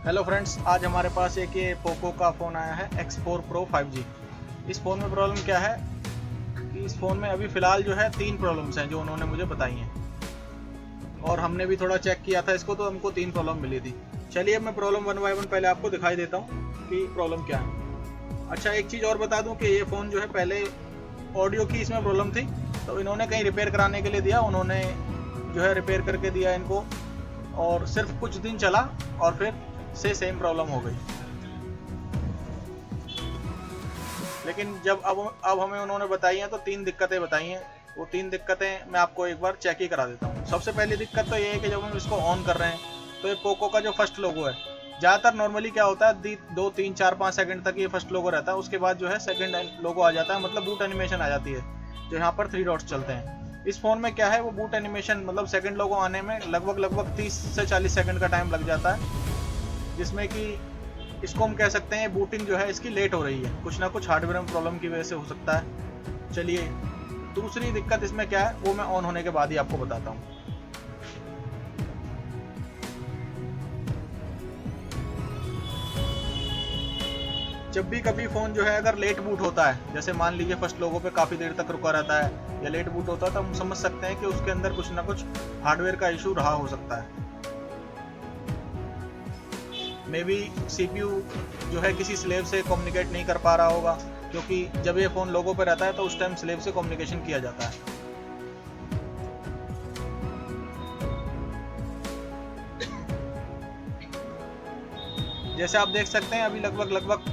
Hello friends, आज हमारे पास एक ये पोको का फ़ोन आया है X4 Pro 5G। इस फ़ोन में प्रॉब्लम क्या है कि इस फ़ोन में अभी फ़िलहाल जो है 3 प्रॉब्लम्स हैं जो उन्होंने मुझे बताई हैं, और हमने भी थोड़ा चेक किया था इसको, तो हमको 3 प्रॉब्लम मिली थी। चलिए अब मैं प्रॉब्लम वन बाय वन पहले आपको दिखाई देता हूँ कि प्रॉब्लम क्या है। अच्छा, एक चीज़ और बता दूँ कि ये फ़ोन जो है पहले ऑडियो की इसमें प्रॉब्लम थी, तो इन्होंने कहीं रिपेयर कराने के लिए दिया, उन्होंने जो है रिपेयर करके दिया इनको, और सिर्फ कुछ दिन चला और फिर से सेम प्रॉब्लम हो गई। लेकिन जब अब हमें उन्होंने बताई हैं तो 3 दिक्कतें बताई हैं। वो 3 दिक्कतें मैं आपको एक बार चेक ही करा देता हूँ। सबसे पहली दिक्कत तो ये है कि जब हम इसको ऑन कर रहे हैं तो ये पोको का जो फर्स्ट लोगो है, ज़्यादातर नॉर्मली क्या होता है 2 3 4 5 सेकंड तक ये फर्स्ट लोगो रहता है, उसके बाद जो है सेकंड लोगो आ जाता है, मतलब बूट एनिमेशन आ जाती है जो यहाँ पर 3 डॉट्स चलते हैं। इस फ़ोन में क्या है, वो बूट एनिमेशन मतलब सेकंड लोगो आने में लगभग 30 से 40 सेकंड का टाइम लग जाता है, जिसमें कि इसको हम कह सकते हैं बूटिंग जो है इसकी लेट हो रही है, कुछ ना कुछ हार्डवेयर में प्रॉब्लम की वजह से हो सकता है। चलिए, दूसरी दिक्कत इसमें क्या है वो मैं ऑन होने के बाद ही आपको बताता हूँ। जब भी कभी फ़ोन जो है अगर लेट बूट होता है, जैसे मान लीजिए फर्स्ट लोगों पे काफ़ी देर तक रुका रहता है या लेट बूट होता है, तो हम समझ सकते हैं कि उसके अंदर कुछ ना कुछ हार्डवेयर का इशू रहा हो सकता है। मे बी CPU जो है किसी स्लेव से कम्युनिकेट नहीं कर पा रहा होगा, क्योंकि जब ये फ़ोन लोगो पे रहता है तो उस टाइम स्लेव से कम्युनिकेशन किया जाता है। जैसे आप देख सकते हैं अभी लगभग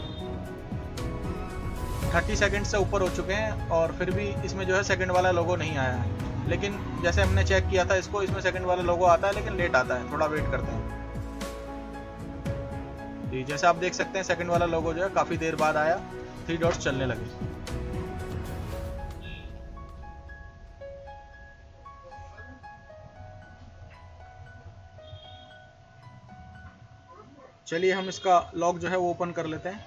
30 सेकंड से ऊपर हो चुके हैं और फिर भी इसमें जो है सेकंड वाला लोगो नहीं आया है। लेकिन जैसे हमने चेक किया था इसको, इसमें सेकंड वाला लोगो आता है लेकिन लेट आता है, थोड़ा वेट करते हैं जी। जैसे आप देख सकते हैं सेकंड वाला लोगो जो है काफ़ी देर बाद आया, 3 डॉट्स चलने लगे। चलिए हम इसका लॉक जो है वो ओपन कर लेते हैं।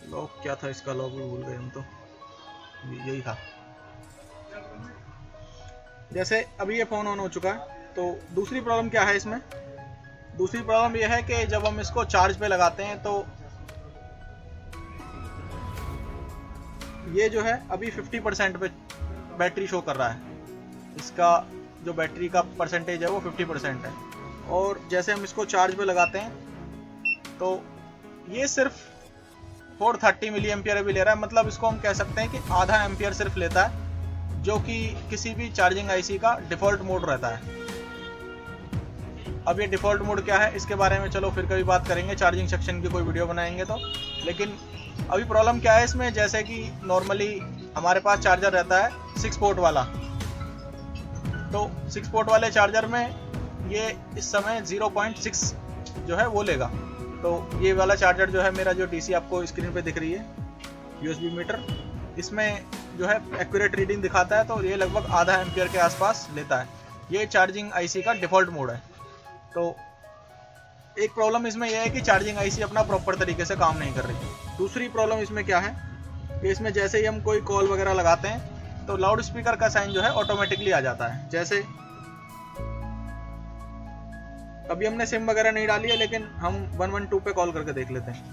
लॉक क्या था इसका, लॉक भी भूल गए हम तो, यही था। जैसे अभी ये फ़ोन ऑन हो चुका है, तो दूसरी प्रॉब्लम क्या है इसमें, दूसरी प्रॉब्लम ये है कि जब हम इसको चार्ज पे लगाते हैं तो ये जो है अभी 50% पे बैटरी शो कर रहा है। इसका जो बैटरी का परसेंटेज है वो 50% है, और जैसे हम इसको चार्ज पे लगाते हैं तो ये सिर्फ 430 मिली एम्पियर अभी ले रहा है। मतलब इसको हम कह सकते हैं कि आधा एम्पियर सिर्फ लेता है, जो कि किसी भी चार्जिंग आईसी का डिफ़ॉल्ट मोड रहता है। अब ये डिफ़ॉल्ट मोड क्या है इसके बारे में चलो फिर कभी बात करेंगे, चार्जिंग सेक्शन की कोई वीडियो बनाएंगे तो। लेकिन अभी प्रॉब्लम क्या है इसमें, जैसे कि नॉर्मली हमारे पास चार्जर रहता है 6 पोर्ट वाला, तो 6 पोर्ट वाले चार्जर में ये इस समय 0.6 जो है वो लेगा। तो ये वाला चार्जर जो है मेरा, जो डीसी आपको स्क्रीन पे दिख रही है यूएसबी मीटर, इसमें जो है एक्यूरेट रीडिंग दिखाता है, तो ये लगभग आधा एम्पियर के आसपास लेता है। ये चार्जिंग आईसी का डिफ़ॉल्ट मोड है। तो एक प्रॉब्लम इसमें यह है कि चार्जिंग आईसी अपना प्रॉपर तरीके से काम नहीं कर रही। दूसरी प्रॉब्लम इसमें क्या है कि इसमें जैसे ही हम कोई कॉल वगैरह लगाते हैं तो लाउड स्पीकर का साइन जो है ऑटोमेटिकली आ जाता है। जैसे अभी हमने सिम वगैरह नहीं डाली है, लेकिन हम 112 पे कॉल करके देख लेते हैं।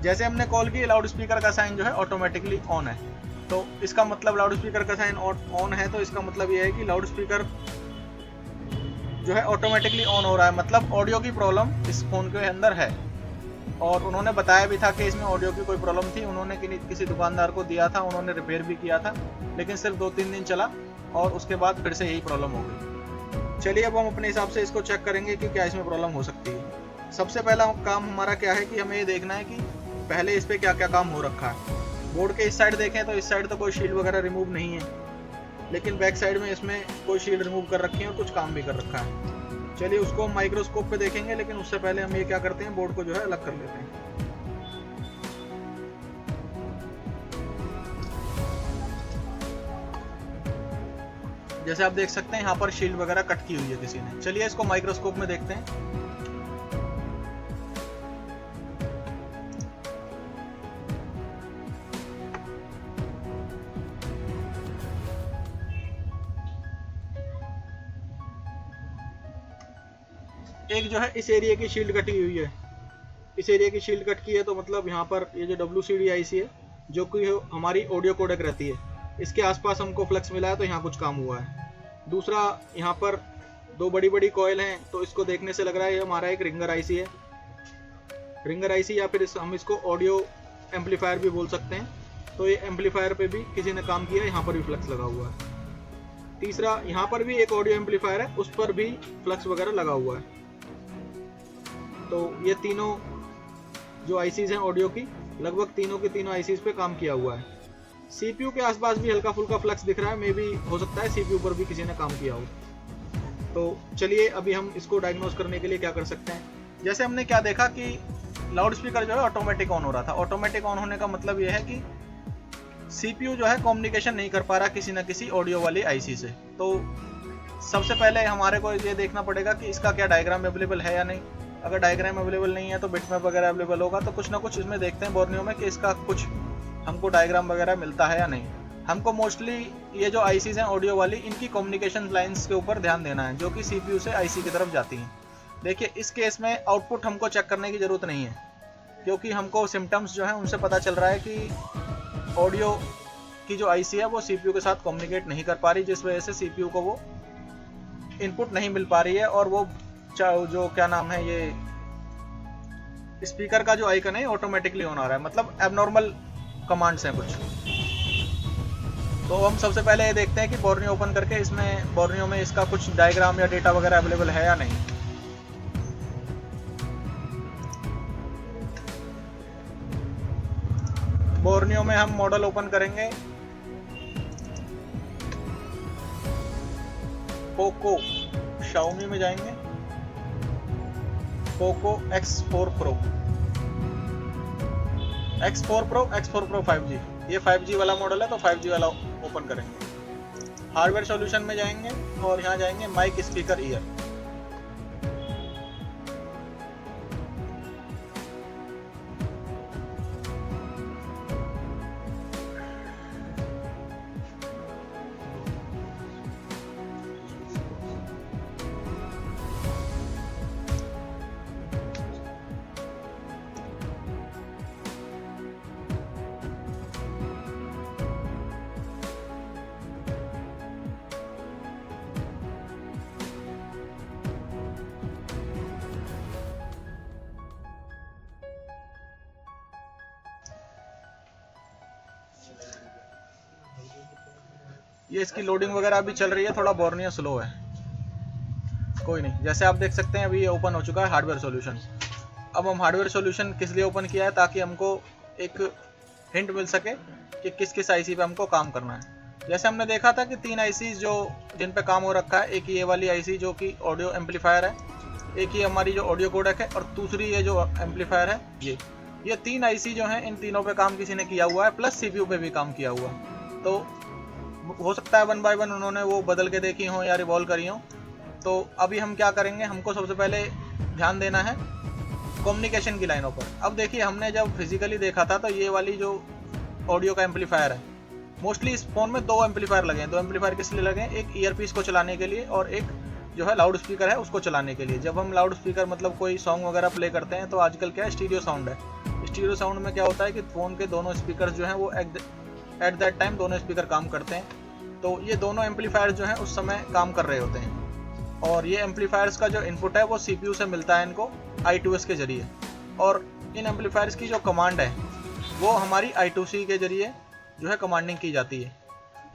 जैसे हमने कॉल की, लाउड स्पीकर का साइन जो है ऑटोमेटिकली ऑन है। तो इसका मतलब लाउड स्पीकर का साइन ऑन है, तो इसका मतलब ये है कि लाउड स्पीकर जो है ऑटोमेटिकली ऑन हो रहा है, मतलब ऑडियो की प्रॉब्लम इस फ़ोन के अंदर है। और उन्होंने बताया भी था कि इसमें ऑडियो की कोई प्रॉब्लम थी, उन्होंने किसी दुकानदार को दिया था, उन्होंने रिपेयर भी किया था, लेकिन सिर्फ 2-3 दिन चला और उसके बाद फिर से यही प्रॉब्लम हो गई। चलिए अब हम अपने हिसाब से इसको चेक करेंगे कि क्या इसमें प्रॉब्लम हो सकती है। सबसे पहला काम हमारा क्या है कि हमें ये देखना है कि पहले इस पर क्या क्या काम हो रखा है। बोर्ड के इस साइड देखें तो इस साइड तो कोई शील्ड वगैरह रिमूव नहीं है, लेकिन बैक साइड में इसमें कोई शील्ड रिमूव कर रखी है और कुछ काम भी कर रखा है। चलिए उसको हम माइक्रोस्कोप पे देखेंगे, लेकिन उससे पहले हम ये क्या करते हैं, बोर्ड को जो है अलग कर लेते हैं। जैसे आप देख सकते हैं यहाँ पर शील्ड वगैरह कट की हुई है किसी ने। चलिए इसको माइक्रोस्कोप में देखते हैं। एक जो है इस एरिया की शील्ड कटी हुई है, इस एरिया की शील्ड कट की है, तो मतलब यहाँ पर ये जो WCD IC है जो कि हमारी ऑडियो कोडेक रहती है, इसके आसपास हमको फ्लक्स मिला है, तो यहाँ कुछ काम हुआ है। दूसरा, यहाँ पर दो बड़ी बड़ी कॉयल हैं, तो इसको देखने से लग रहा है ये हमारा एक रिंगर IC है, रिंगर IC, या फिर हम इसको ऑडियो एम्पलीफायर भी बोल सकते हैं। तो ये एम्पलीफायर पे भी किसी ने काम किया है, यहाँ पर भी फ्लक्स लगा हुआ है। तीसरा, यहाँ पर भी एक ऑडियो एम्पलीफायर है, उस पर भी फ्लक्स वगैरह लगा हुआ है। तो ये तीनों जो ICs हैं ऑडियो की, लगभग तीनों के तीनों ICs पे काम किया हुआ है। CPU के आसपास भी हल्का फुल्का फ्लक्स दिख रहा है, मे भी हो सकता है CPU पर भी किसी ने काम किया हो। तो चलिए अभी हम इसको डायग्नोज करने के लिए क्या कर सकते हैं। जैसे हमने क्या देखा कि लाउड स्पीकर जो है ऑटोमेटिक ऑन हो रहा था। ऑटोमेटिक ऑन होने का मतलब यह है कि CPU जो है कम्युनिकेशन नहीं कर पा रहा किसी न किसी ऑडियो वाली IC से। तो सबसे पहले हमारे को ये देखना पड़ेगा कि इसका क्या डायग्राम अवेलेबल है या नहीं। अगर डायग्राम अवेलेबल नहीं है तो बिटमैप वगैरह अवेलेबल होगा, तो कुछ ना कुछ इसमें देखते हैं बोर्नियो में कि इसका कुछ हमको डायग्राम वगैरह मिलता है या नहीं। हमको मोस्टली ये जो ICs हैं ऑडियो वाली, इनकी कम्युनिकेशन लाइंस के ऊपर ध्यान देना है जो कि CPU से IC की तरफ जाती हैं। देखिए इस केस में आउटपुट हमको चेक करने की ज़रूरत नहीं है, क्योंकि हमको सिम्टम्स जो हैं उनसे पता चल रहा है कि ऑडियो की जो IC है वो CPU के साथ कम्युनिकेट नहीं कर पा रही, जिस वजह से CPU को वो इनपुट नहीं मिल पा रही है, और वो जो क्या नाम है, ये स्पीकर का जो आइकन है ऑटोमेटिकली ऑन आ रहा है, मतलब एबनॉर्मल कमांड्स हैं कुछ। तो हम सबसे पहले ये देखते हैं कि बोर्नियो ओपन करके इसमें बोर्नियो में इसका कुछ डायग्राम या डेटा वगैरह अवेलेबल है या नहीं। बोर्नियो में हम मॉडल ओपन करेंगे पोको, शाओमी में जाएंगे, Poco X4 Pro, X4 Pro 5G, ये 5G वाला मॉडल है, तो 5G वाला ओपन करेंगे। हार्डवेयर सॉल्यूशन में जाएंगे और यहाँ जाएंगे माइक स्पीकर ईयर। ये इसकी लोडिंग वगैरह अभी चल रही है, थोड़ा बोर्नियो स्लो है, कोई नहीं। जैसे आप देख सकते हैं अभी ये ओपन हो चुका है हार्डवेयर सॉल्यूशन। अब हम हार्डवेयर सॉल्यूशन किस लिए ओपन किया है, ताकि हमको एक हिंट मिल सके कि किस किस IC पे हमको काम करना है। जैसे हमने देखा था कि 3 ICs जो जिन पे काम हो रखा है, एक ये वाली IC जो कि ऑडियो एम्पलीफायर है, एक ये हमारी जो ऑडियो कोडेक है, और दूसरी ये जो एम्पलीफायर है ये 3 IC जो हैं, इन तीनों पे काम किसी ने किया हुआ है, प्लस CPU पे भी काम किया हुआ है। तो हो सकता है 1 बाय 1 उन्होंने वो बदल के देखी हो या रिवॉल्व करी हो। तो अभी हम क्या करेंगे, हमको सबसे पहले ध्यान देना है कम्युनिकेशन की लाइनों पर। अब देखिए हमने जब फिजिकली देखा था तो ये वाली जो ऑडियो का एम्पलीफायर है, मोस्टली इस फोन में 2 एम्पलीफायर लगे हैं। 2 एम्पलीफायर किस लिए लगे हैं, एक ईयरपीस को चलाने के लिए और एक जो है लाउड स्पीकर है उसको चलाने के लिए। जब हम लाउड स्पीकर मतलब कोई सॉन्ग वगैरह प्ले करते हैं तो आजकल क्या है, स्टीरियो साउंड है। स्टीरियो साउंड में क्या होता है कि फ़ोन के दोनों स्पीकर जो हैं वो एट दैट टाइम दोनों स्पीकर काम करते हैं। तो ये दोनों एम्पलीफायर जो हैं उस समय काम कर रहे होते हैं, और ये एम्पलीफायर्स का जो इनपुट है वो CPU से मिलता है इनको I2S के जरिए, और इन एम्पलीफायर्स की जो कमांड है वो हमारी I2C के जरिए जो है कमांडिंग की जाती है।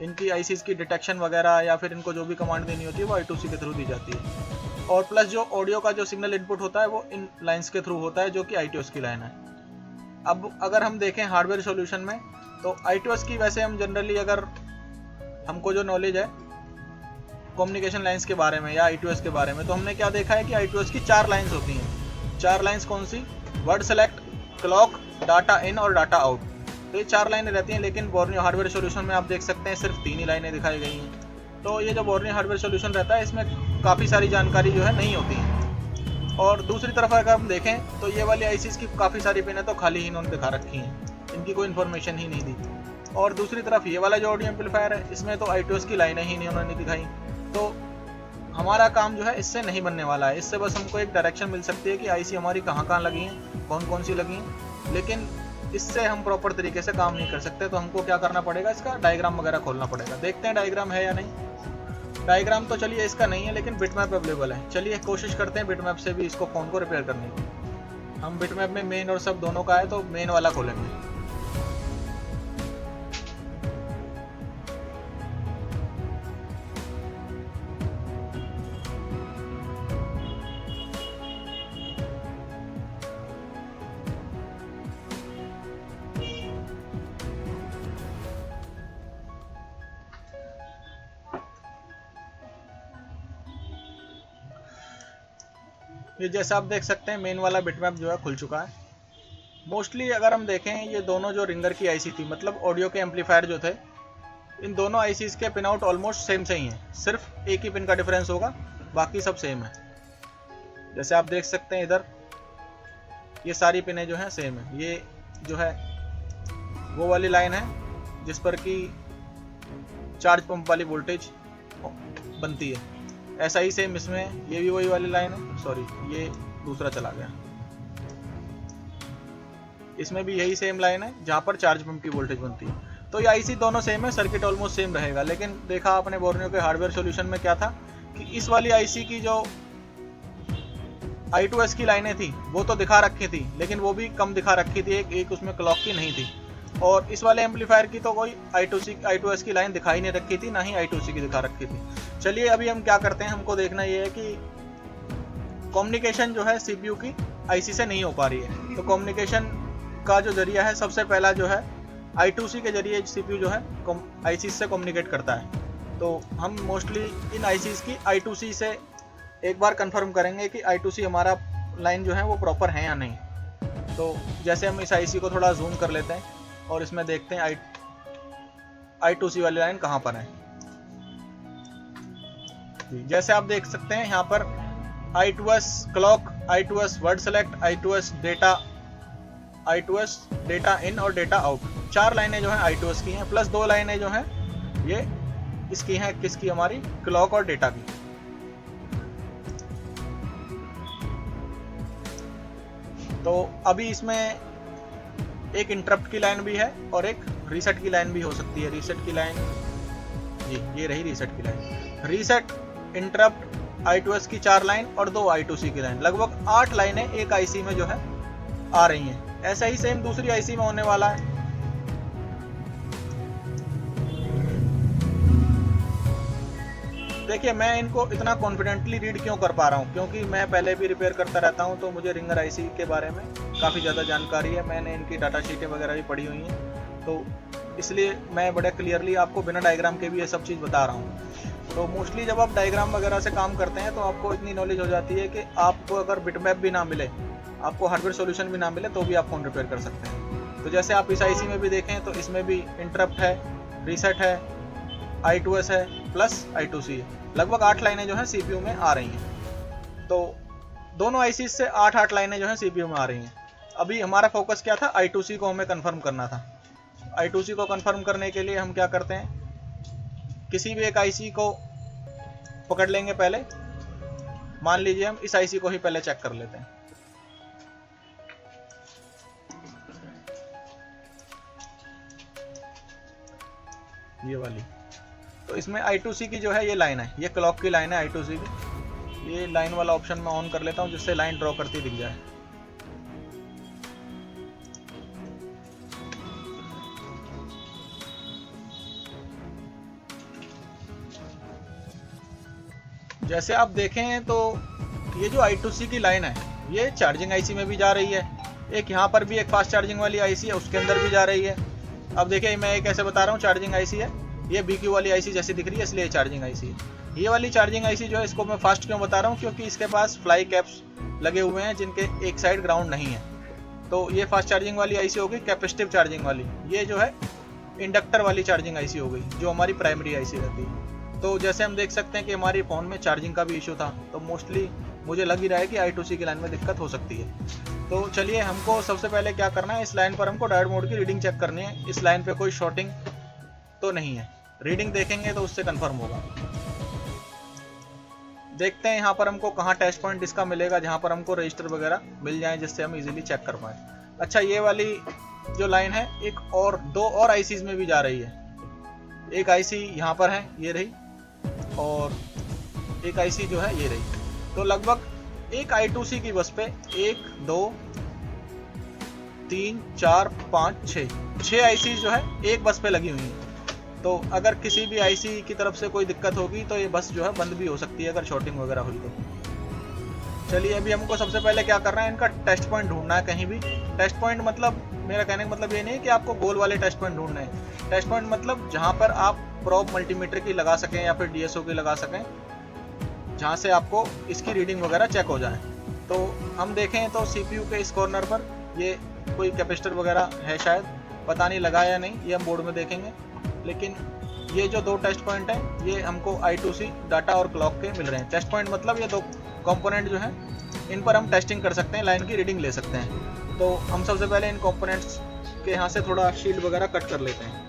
इनकी ICs की डिटेक्शन वगैरह या फिर इनको जो भी कमांड देनी होती है वो I2C के थ्रू दी जाती है। और प्लस जो ऑडियो का जो सिग्नल इनपुट होता है वो इन लाइंस के थ्रू होता है जो कि I2S की लाइन है। अब अगर हम देखें हार्डवेयर सॉल्यूशन में, तो I2S की वैसे हम जनरली अगर हमको जो नॉलेज है कम्युनिकेशन लाइंस के बारे में या I2S के बारे में, तो हमने क्या देखा है कि I2S की 4 लाइंस होती हैं। 4 लाइंस कौन सी, word select, clock, data in और डाटा आउट। तो ये 4 लाइनें रहती हैं, लेकिन बोर्नियो हार्डवेयर सॉल्यूशन में आप देख सकते हैं सिर्फ 3 ही लाइनें दिखाई गई हैं। तो ये जो बोर्नियो हार्डवेयर सॉल्यूशन रहता है इसमें काफ़ी सारी जानकारी जो है नहीं होती है। और दूसरी तरफ अगर हम देखें तो ये वाली ICs की काफ़ी सारी पिन है तो खाली ही इन्होंने दिखा रखी हैं, इनकी कोई इन्फॉर्मेशन ही नहीं दी। और दूसरी तरफ ये वाला जो ऑडियो एम्पलीफायर है इसमें तो I2S की लाइनें ही नहीं उन्होंने दिखाई। तो हमारा काम जो है इससे नहीं बनने वाला है। इससे बस हमको एक डायरेक्शन मिल सकती है कि आईसी हमारी कहाँ कहाँ लगी हैं, कौन कौन सी लगी हैं, लेकिन इससे हम प्रॉपर तरीके से काम नहीं कर सकते। तो हमको क्या करना पड़ेगा, इसका डायग्राम वगैरह खोलना पड़ेगा। देखते हैं डायग्राम है या नहीं। डायग्राम तो चलिए इसका नहीं है, लेकिन बिटमैप अवेलेबल है। चलिए कोशिश करते हैं बिटमैप से भी इसको फ़ोन को रिपेयर करने की। हम बिटमैप में मेन और सब दोनों का है, तो मेन वाला खोलेंगे। ये जैसा आप देख सकते हैं मेन वाला बिटमैप जो है खुल चुका है। मोस्टली अगर हम देखें, ये दोनों जो रिंगर की आईसी थी, मतलब ऑडियो के एम्पलीफायर जो थे, इन दोनों आईसीज के पिन आउट ऑलमोस्ट सेम से ही हैं। सिर्फ एक ही पिन का डिफरेंस होगा, बाकी सब सेम है। जैसे आप देख सकते हैं इधर ये सारी पिनें जो हैं सेम है। ये जो है वो वाली लाइन है जिस पर कि चार्ज पंप वाली वोल्टेज बनती है। ऐसा ही सेम इसमें ये भी वही वाली लाइन है। सॉरी, ये दूसरा चला गया। इसमें भी यही सेम लाइन है जहाँ पर चार्ज पंप की वोल्टेज बनती है। तो ये आईसी दोनों सेम है, सर्किट ऑलमोस्ट सेम रहेगा। लेकिन देखा आपने बोर्नियो के हार्डवेयर सॉल्यूशन में क्या था कि इस वाली आईसी की जो I2S की लाइनें थी वो तो दिखा रखी थी, लेकिन वो भी कम दिखा रखी थी, एक उसमें क्लॉक की नहीं थी। और इस वाले एम्पलीफायर की तो कोई I2S की लाइन दिखाई नहीं रखी थी, ना ही I2C की दिखा रखी थी। चलिए अभी हम क्या करते हैं, हमको देखना ये है कि कम्युनिकेशन जो है सीपीयू की आईसी से नहीं हो पा रही है। तो कम्युनिकेशन का जो जरिया है, सबसे पहला जो है I2C के जरिए सीपीयू जो है आईसी से कम्युनिकेट करता है। तो हम मोस्टली इन आईसीज की I2C से एक बार कंफर्म करेंगे कि I2C हमारा लाइन जो है वो प्रॉपर है या नहीं। तो जैसे हम इस आईसी को थोड़ा जूम कर लेते हैं और इसमें देखते हैं I2C वाली लाइन कहाँ पर है। जैसे आप देख सकते हैं यहाँ पर I2S clock, I2S word select, I2S data in और डेटा आउट, 4 लाइनें जो हैं I2S की हैं, प्लस 2 लाइनें जो हैं ये इसकी हैं, किसकी, हमारी क्लॉक और डेटा की। तो अभी इसमें एक इंटरप्ट की लाइन भी है और एक रीसेट की लाइन भी हो सकती है। रीसेट की लाइन, जी ये रही रीसेट की लाइन। रीसेट, इंटरप्ट, I2S की 4 लाइन और 2 I2C की लाइन, लगभग 8 लाइनें एक आईसी में जो है आ रही हैं। ऐसा ही सेम दूसरी आईसी में होने वाला है। देखिए मैं इनको इतना कॉन्फिडेंटली रीड क्यों कर पा रहा हूँ, क्योंकि मैं पहले भी रिपेयर करता रहता हूँ, तो मुझे रिंगर आईसी के बारे में काफ़ी ज़्यादा जानकारी है। मैंने इनकी डाटा शीटें वगैरह भी पढ़ी हुई हैं, तो इसलिए मैं बड़ा क्लियरली आपको बिना डायग्राम के भी ये सब चीज़ बता रहा हूँ। तो मोस्टली जब आप डायग्राम वगैरह से काम करते हैं तो आपको इतनी नॉलेज हो जाती है कि आपको अगर बिटमैप भी ना मिले, आपको हार्डवेयर सॉल्यूशन भी ना मिले, तो भी आप फ़ोन रिपेयर कर सकते हैं। तो जैसे आप इस आईसी में भी देखें तो इसमें भी इंटरप्ट है, रीसेट है, I2S है, प्लस I2C है। लगभग 8 लाइनें जो हैं सीपीयू में आ रही हैं। तो दोनों आईसी से 8 लाइनें जो हैं सीपीयू में आ रही हैं। अभी हमारा फोकस क्या था, I2C को हमें कंफर्म करना था। I2C को कंफर्म करने के लिए हम क्या करते हैं, किसी भी एक आईसी को पकड़ लेंगे पहले। मान लीजिए हम इस आईसी को ही पहले चेक कर लेते हैं। ये वाली, तो इसमें I2C की जो है ये लाइन है, ये क्लॉक की लाइन है I2C की। ये लाइन वाला ऑप्शन मैं ऑन कर लेता हूँ जिससे लाइन ड्रॉ करती दिख जाए। जैसे आप देखें तो ये जो I2C की लाइन है ये चार्जिंग आईसी में भी जा रही है, एक यहाँ पर भी एक फास्ट चार्जिंग वाली आईसी है उसके अंदर भी जा रही है। अब देखिए मैं कैसे बता रहा हूँ, चार्जिंग आईसी है, ये BQ वाली आईसी जैसी दिख रही है इसलिए चार्जिंग आईसी है। ये वाली चार्जिंग आईसी जो है इसको मैं फास्ट क्यों बता रहा हूँ, क्योंकि इसके पास फ्लाई कैप्स लगे हुए हैं जिनके एक साइड ग्राउंड नहीं है। तो ये फास्ट चार्जिंग वाली आईसी होगी, कैपेसिटिव चार्जिंग वाली। ये जो है इंडक्टर वाली चार्जिंग आईसी हो गई जो हमारी प्राइमरी आईसी रहती है। तो जैसे हम देख सकते हैं कि हमारे फ़ोन में चार्जिंग का भी इशू था, तो मोस्टली मुझे लग ही रहा है कि I2C की लाइन में दिक्कत हो सकती है। तो चलिए हमको सबसे पहले क्या करना है, इस लाइन पर हमको डायोड मोड की रीडिंग चेक करनी है। इस लाइन पे कोई शॉर्टिंग तो नहीं है, रीडिंग देखेंगे तो उससे कंफर्म होगा। देखते हैं यहाँ पर हमको कहाँ टच पॉइंट इसका मिलेगा जहाँ पर हमको रजिस्टर वगैरह मिल जाए जिससे हम इजीली चेक कर पाए। अच्छा, ये वाली जो लाइन है एक और दो और आईसीज में भी जा रही है। एक आईसी यहाँ पर है, ये रही, और एक आईसी जो है ये रही। तो लगभग एक I2C की बस पे 1 2 3 4 5 6 आईसी जो है एक बस पे लगी हुई है। तो अगर किसी भी आईसी की तरफ से कोई दिक्कत होगी तो ये बस जो है बंद भी हो सकती है अगर शॉर्टिंग वगैरह हुई तो। चलिए, अभी हमको सबसे पहले क्या करना है, इनका टेस्ट पॉइंट ढूंढना है कहीं भी। टेस्ट पॉइंट मतलब, मेरा कहने का मतलब ये नहीं है कि आपको गोल वाले टेस्ट पॉइंट ढूंढने हैं। टेस्ट पॉइंट मतलब जहाँ पर आप प्रोब मल्टीमीटर की लगा सकें या फिर डीएसओ की लगा सकें, जहाँ से आपको इसकी रीडिंग वगैरह चेक हो जाए। तो हम देखें तो सीपीयू के इस कॉर्नर पर ये कोई कैपेसिटर वगैरह है, शायद, पता नहीं लगा या नहीं, ये हम बोर्ड में देखेंगे। लेकिन ये जो दो टेस्ट पॉइंट हैं ये हमको I2C डाटा और क्लॉक के मिल रहे हैं। टेस्ट पॉइंट मतलब ये दो कंपोनेंट जो हैं इन पर हम टेस्टिंग कर सकते हैं, लाइन की रीडिंग ले सकते हैं। तो हम सबसे पहले इन कंपोनेंट्स के यहाँ से थोड़ा शील्ड वगैरह कट कर लेते हैं।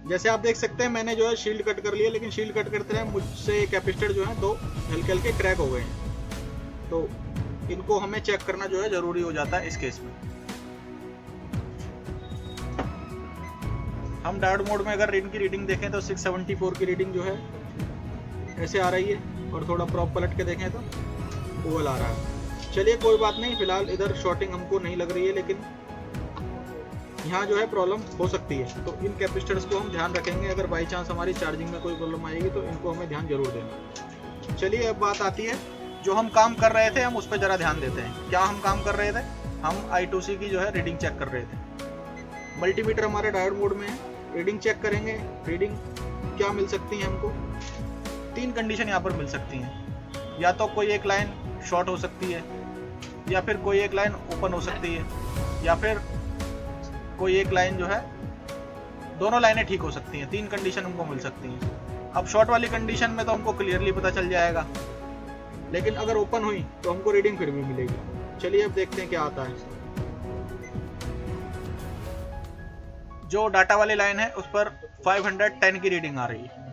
जैसे आप देख सकते हैं मैंने जो है शील्ड कट कर लिया, लेकिन शील्ड कट करते रहे मुझसे कैपेसिटर जो है दो हल्के हल्के क्रैक हो गए हैं। तो इनको हमें चेक करना जो है जरूरी हो जाता है इस केस में। हम डायोड मोड में अगर इनकी रीडिंग देखें तो 674 की रीडिंग जो है ऐसे आ रही है, और थोड़ा प्रॉप पलट के देखें तो ओवल आ रहा है। चलिए कोई बात नहीं, फिलहाल इधर शॉर्टिंग हमको नहीं लग रही है, लेकिन यहाँ जो है प्रॉब्लम हो सकती है। तो इन कैपेसिटर्स को हम ध्यान रखेंगे, अगर बाई चांस हमारी चार्जिंग में कोई प्रॉब्लम आएगी तो इनको हमें ध्यान जरूर देना। चलिए अब बात आती है जो हम काम कर रहे थे, हम उस पर ज़रा ध्यान देते हैं। क्या हम काम कर रहे थे? हम I2C की जो है रीडिंग चेक कर रहे थे। मल्टीमीटर हमारे डायोड मोड में है, रीडिंग चेक करेंगे। रीडिंग क्या मिल सकती है हमको? 3 कंडीशन यहाँ पर मिल सकती हैं। या तो कोई एक लाइन शॉर्ट हो सकती है, या फिर कोई एक लाइन ओपन हो सकती है, या फिर कोई एक लाइन जो है, दोनों लाइनें ठीक हो सकती हैं। 3 कंडीशन हमको मिल सकती हैं। अब शॉर्ट वाली कंडीशन में तो हमको क्लियरली पता चल जाएगा, लेकिन अगर ओपन हुई तो हमको रीडिंग फिर भी मिलेगी। चलिए अब देखते हैं क्या आता है। जो डाटा वाली लाइन है उस पर 510 की रीडिंग आ रही है।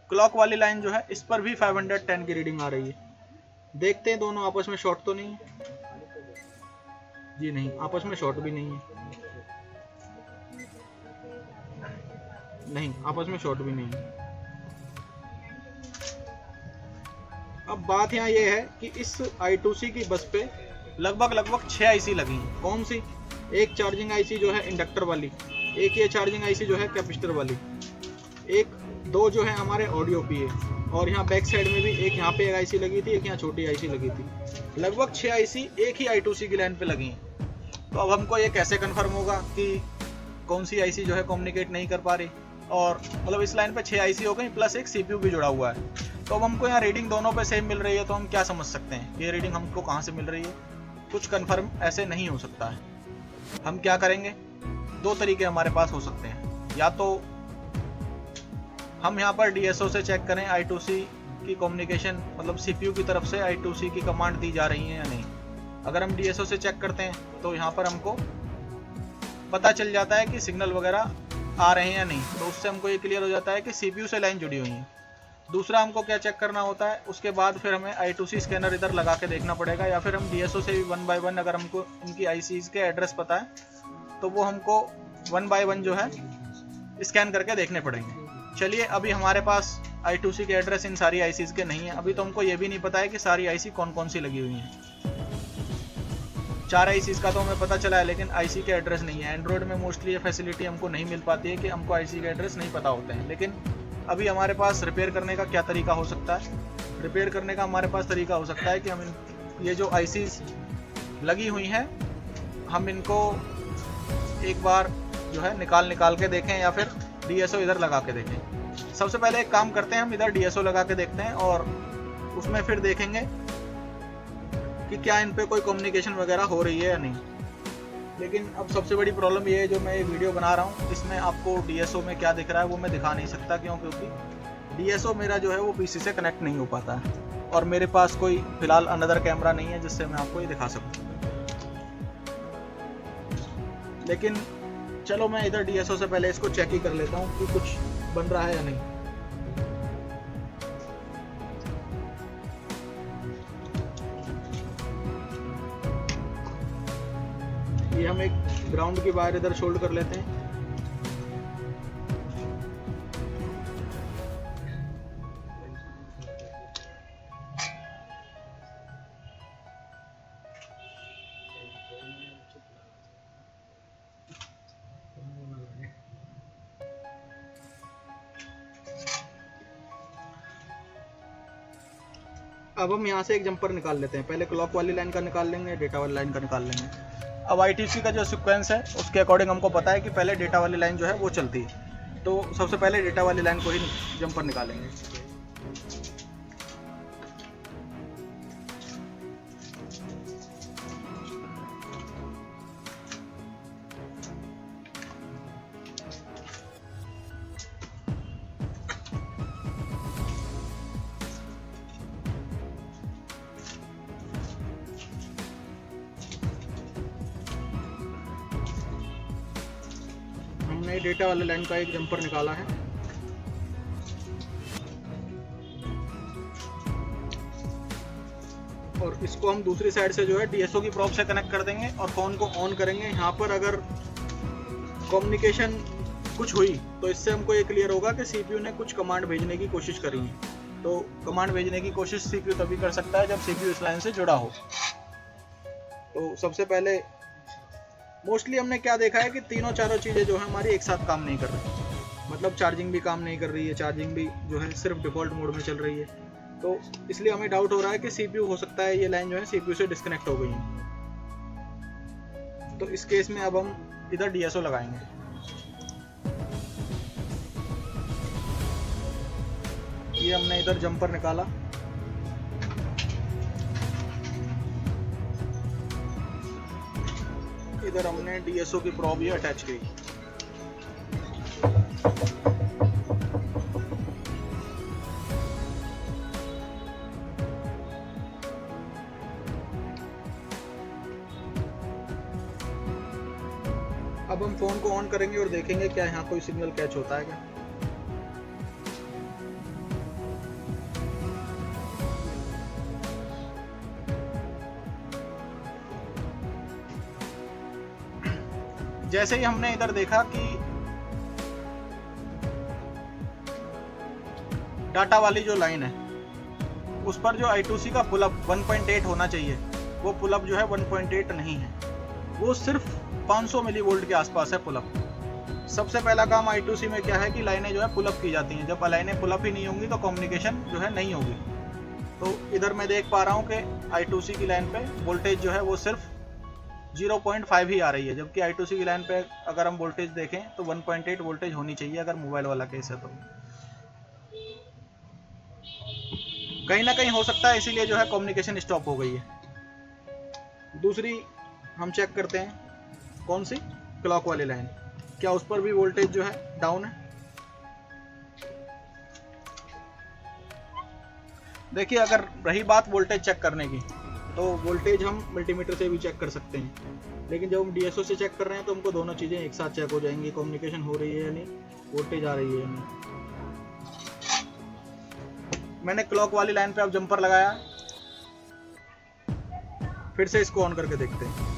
क्लॉक वाली लाइन जो है इस पर भी 510 की रीडिंग आ रही है। देखते हैं दोनों आपस में शॉर्ट तो नहीं है। जी नहीं, आपस में शॉर्ट भी नहीं है। नहीं, आपस में शॉर्ट भी नहीं है। अब बात यहाँ ये है कि इस I2C की बस पे लगभग 6 आईसी लगी हैं। कौन सी? एक चार्जिंग आईसी जो है इंडक्टर वाली, एक ये चार्जिंग आईसी जो है कैपेसिटर वाली, दो जो है हमारे ऑडियो पीए, और यहाँ बैक साइड में भी एक यहाँ पे एक आईसी लगी थी, एक यहाँ छोटी आईसी लगी थी। लगभग 6 आईसी एक ही I2C की लाइन पे लगी हैं। तो अब हमको ये कैसे कन्फर्म होगा कि कौन सी आईसी जो है कम्युनिकेट नहीं कर पा रही, और मतलब इस लाइन पे 6 आईसी हो गई प्लस एक सीपीयू भी जुड़ा हुआ है। तो अब हमको यहाँ रीडिंग दोनों पे सेम मिल रही है, तो हम क्या समझ सकते हैं कि ये रीडिंग हमको कहाँ से मिल रही है? कुछ कन्फर्म ऐसे नहीं हो सकता है। हम क्या करेंगे, दो तरीके हमारे पास हो सकते हैं। या तो हम यहाँ पर DSO से चेक करें I2C की कम्युनिकेशन, मतलब CPU की तरफ से I2C की कमांड दी जा रही है या नहीं। अगर हम DSO से चेक करते हैं तो यहाँ पर हमको पता चल जाता है कि सिग्नल वगैरह आ रहे हैं या नहीं, तो उससे हमको ये क्लियर हो जाता है कि CPU से लाइन जुड़ी हुई है। दूसरा हमको क्या चेक करना होता है, उसके बाद फिर हमें I2C स्कैनर इधर लगा के देखना पड़ेगा, या फिर हम DSO से भी 1 by 1 अगर हमको इनकी ICs के एड्रेस पता है तो वो हमको 1 by 1 जो है स्कैन करके देखने पड़ेंगे। चलिए, अभी हमारे पास I2C के एड्रेस इन सारी ICs के नहीं है। अभी तो हमको ये भी नहीं पता है कि सारी IC कौन कौन सी लगी हुई हैं। 4 ICs का तो हमें पता चला है, लेकिन IC के एड्रेस नहीं है। एंड्रॉयड में मोस्टली ये फैसिलिटी हमको नहीं मिल पाती है कि हमको IC के एड्रेस नहीं पता होते हैं। लेकिन अभी हमारे पास रिपेयर करने का क्या तरीका हो सकता है? रिपेयर करने का हमारे पास तरीका हो सकता है कि हम ये जो ICs लगी हुई हैं, हम इनको एक बार जो है निकाल के देखें, या फिर DSO इधर लगा के देखें। सबसे पहले एक काम करते हैं, हम इधर DSO लगा के देखते हैं और उसमें फिर देखेंगे कि क्या इन पे कोई कम्युनिकेशन वगैरह हो रही है या नहीं। लेकिन अब सबसे बड़ी प्रॉब्लम ये है, जो मैं ये वीडियो बना रहा हूँ इसमें आपको DSO में क्या दिख रहा है वो मैं दिखा नहीं सकता, क्योंकि DSO मेरा जो है वो PC से कनेक्ट नहीं हो पाता है, और मेरे पास कोई फिलहाल अनदर कैमरा नहीं है जिससे मैं आपको ये दिखा सकूँ। लेकिन चलो, मैं इधर DSO से पहले इसको चेक ही कर लेता हूँ कि कुछ बन रहा है या नहीं। ये हम एक ग्राउंड की वायर इधर शोल्ड कर लेते हैं। अब हम यहाँ से एक जंपर निकाल लेते हैं। पहले क्लॉक वाली लाइन का निकाल लेंगे, डेटा वाली लाइन का निकाल लेंगे। अब I2C का जो सीक्वेंस है उसके अकॉर्डिंग हमको पता है कि पहले डेटा वाली लाइन जो है वो चलती है, तो सबसे पहले डेटा वाली लाइन को ही जंपर निकालेंगे। हमने डेटा वाले लाइन का एक जंपर निकाला है। और इसको हम दूसरी साइड से जो है DSO की प्रोब से कनेक्ट कर देंगे और फ़ोन को ऑन करेंगे। यहाँ पर अगर कम्युनिकेशन कुछ हुई तो इससे हमको ये क्लियर होगा कि CPU ने कुछ कमांड भेजने की कोशिश करी है। तो कमांड भेजने की कोशिश CPU तभी कर सकता है जब CPU इस लाइन से जुड़ा हो। तो सबसे पहले मोस्टली हमने क्या देखा है कि तीनों चारों चीज़ें जो है हमारी एक साथ काम नहीं कर रही। मतलब चार्जिंग भी काम नहीं कर रही है, चार्जिंग भी जो है सिर्फ डिफ़ॉल्ट मोड में चल रही है। तो इसलिए हमें डाउट हो रहा है कि CPU हो सकता है ये लाइन जो है CPU से डिस्कनेक्ट हो गई है। तो इस केस में अब हम इधर DSO लगाएंगे। ये हमने इधर जंपर निकाला, इधर हमने DSO की प्रोब ये अटैच की। अब हम फोन को ऑन करेंगे और देखेंगे क्या यहाँ कोई सिग्नल कैच होता है क्या। जैसे ही हमने इधर देखा कि डाटा वाली जो लाइन है उस पर जो I2C का पुलअप 1.8 होना चाहिए, वो पुलअप जो है 1.8 नहीं है, वो सिर्फ 500 मिली वोल्ट के आसपास है पुलअप। सबसे पहला काम I2C में क्या है कि लाइनें जो है पुलअप की जाती हैं। जब लाइनें पुलअप ही नहीं होंगी तो कम्युनिकेशन जो है नहीं होगी। तो इधर मैं देख पा रहा हूँ कि I2C की लाइन पे वोल्टेज जो है वो सिर्फ 0.5 ही आ रही है, जबकि I2C की लाइन पे अगर हम वोल्टेज देखें तो 1.8 वोल्टेज होनी चाहिए अगर मोबाइल वाला केस है। तो कहीं ना कहीं हो सकता है इसीलिए जो है कम्युनिकेशन स्टॉप हो गई है। दूसरी हम चेक करते हैं कौन सी, क्लॉक वाली लाइन, क्या उस पर भी वोल्टेज जो है डाउन है। देखिए अगर रही बात वोल्टेज चेक करने की, तो वोल्टेज हम मल्टीमीटर से भी चेक कर सकते हैं, लेकिन जब हम DSO से चेक कर रहे हैं तो हमको दोनों चीज़ें एक साथ चेक हो जाएंगी, कम्युनिकेशन हो रही है या नहीं, वोल्टेज आ रही है या नहीं। मैंने क्लॉक वाली लाइन पे अब जंपर लगाया, फिर से इसको ऑन करके देखते हैं।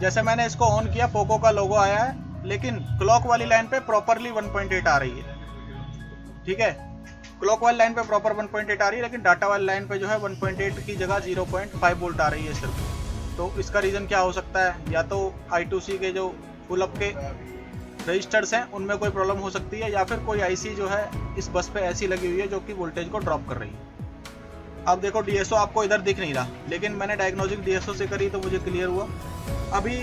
जैसे मैंने इसको ऑन किया, पोको का लोगो आया है, लेकिन क्लॉक वाली लाइन पे प्रॉपरली 1.8 आ रही है। ठीक है, क्लॉक वाली लाइन पे प्रॉपर 1.8 आ रही है, लेकिन डाटा वाली लाइन पे जो है 1.8 की जगह 0.5 वोल्ट आ रही है सिर्फ। तो इसका रीज़न क्या हो सकता है, या तो I2C के जो फुल अप के रजिस्टर्स हैं उनमें कोई प्रॉब्लम हो सकती है, या फिर कोई IC जो है इस बस पे ऐसी लगी हुई है जो कि वोल्टेज को ड्रॉप कर रही है। अब देखो DSO आपको इधर दिख नहीं रहा, लेकिन मैंने डायग्नोस्टिक DSO से करी तो मुझे क्लियर हुआ। अभी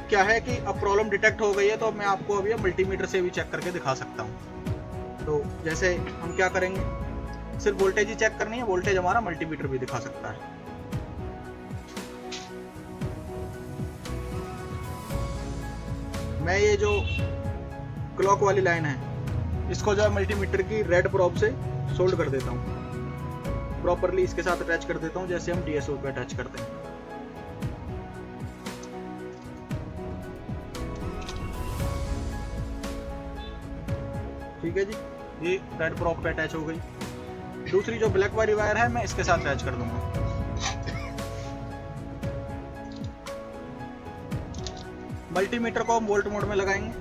क्या है कि अब प्रॉब्लम डिटेक्ट हो गई है, तो मैं आपको अभी मल्टीमीटर से भी चेक करके दिखा सकता हूँ। तो जैसे हम क्या करेंगे, सिर्फ वोल्टेज ही चेक करनी है, वोल्टेज हमारा मल्टीमीटर भी दिखा सकता है। मैं ये जो क्लॉक वाली लाइन है इसको जो है मल्टीमीटर की रेड प्रोब से सोल्ड कर देता हूँ, प्रॉपरली इसके साथ अटैच कर देता हूँ जैसे हम DSO पे अटैच करते हैं। ठीक है जी, ये रेड प्रोब पे अटैच हो गई। दूसरी जो ब्लैक वाली वायर है मैं इसके साथ अटैच कर दूंगा। मल्टीमीटर को हम वोल्ट मोड में लगाएंगे।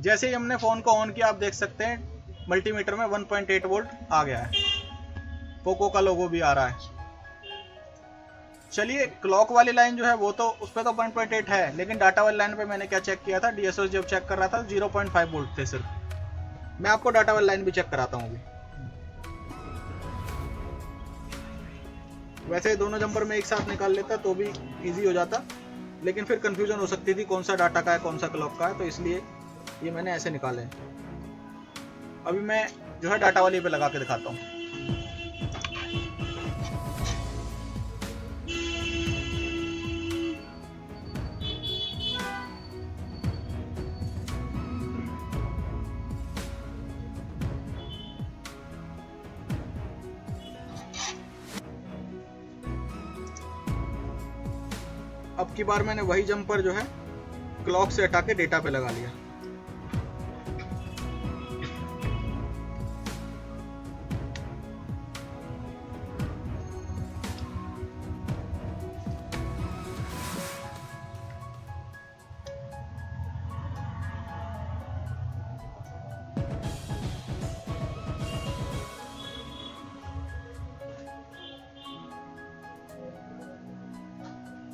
जैसे ही हमने फोन को ऑन किया, आप देख सकते हैं मल्टीमीटर में 1.8 वोल्ट आ गया है, पोको का लोगो भी आ रहा है। चलिए, क्लॉक वाली लाइन जो है वो तो उस पर तो 1.8 है, लेकिन डाटा वाली लाइन पे मैंने क्या चेक किया था, DSO जब चेक कर रहा था 0.5 वोल्ट थे सिर्फ। मैं आपको डाटा वाली लाइन भी चेक कराता हूँ अभी। वैसे दोनों जंपर में एक साथ निकाल लेता तो भी इजी हो जाता, लेकिन फिर कंफ्यूजन हो सकती थी कौन सा डाटा का है कौन सा क्लॉक का है, तो इसलिए ये मैंने ऐसे निकाले। अभी मैं जो है डाटा वाली पे लगा के दिखाता हूँ। अब की बार मैंने वही जंपर जो है क्लॉक से हटा के डेटा पे लगा लिया।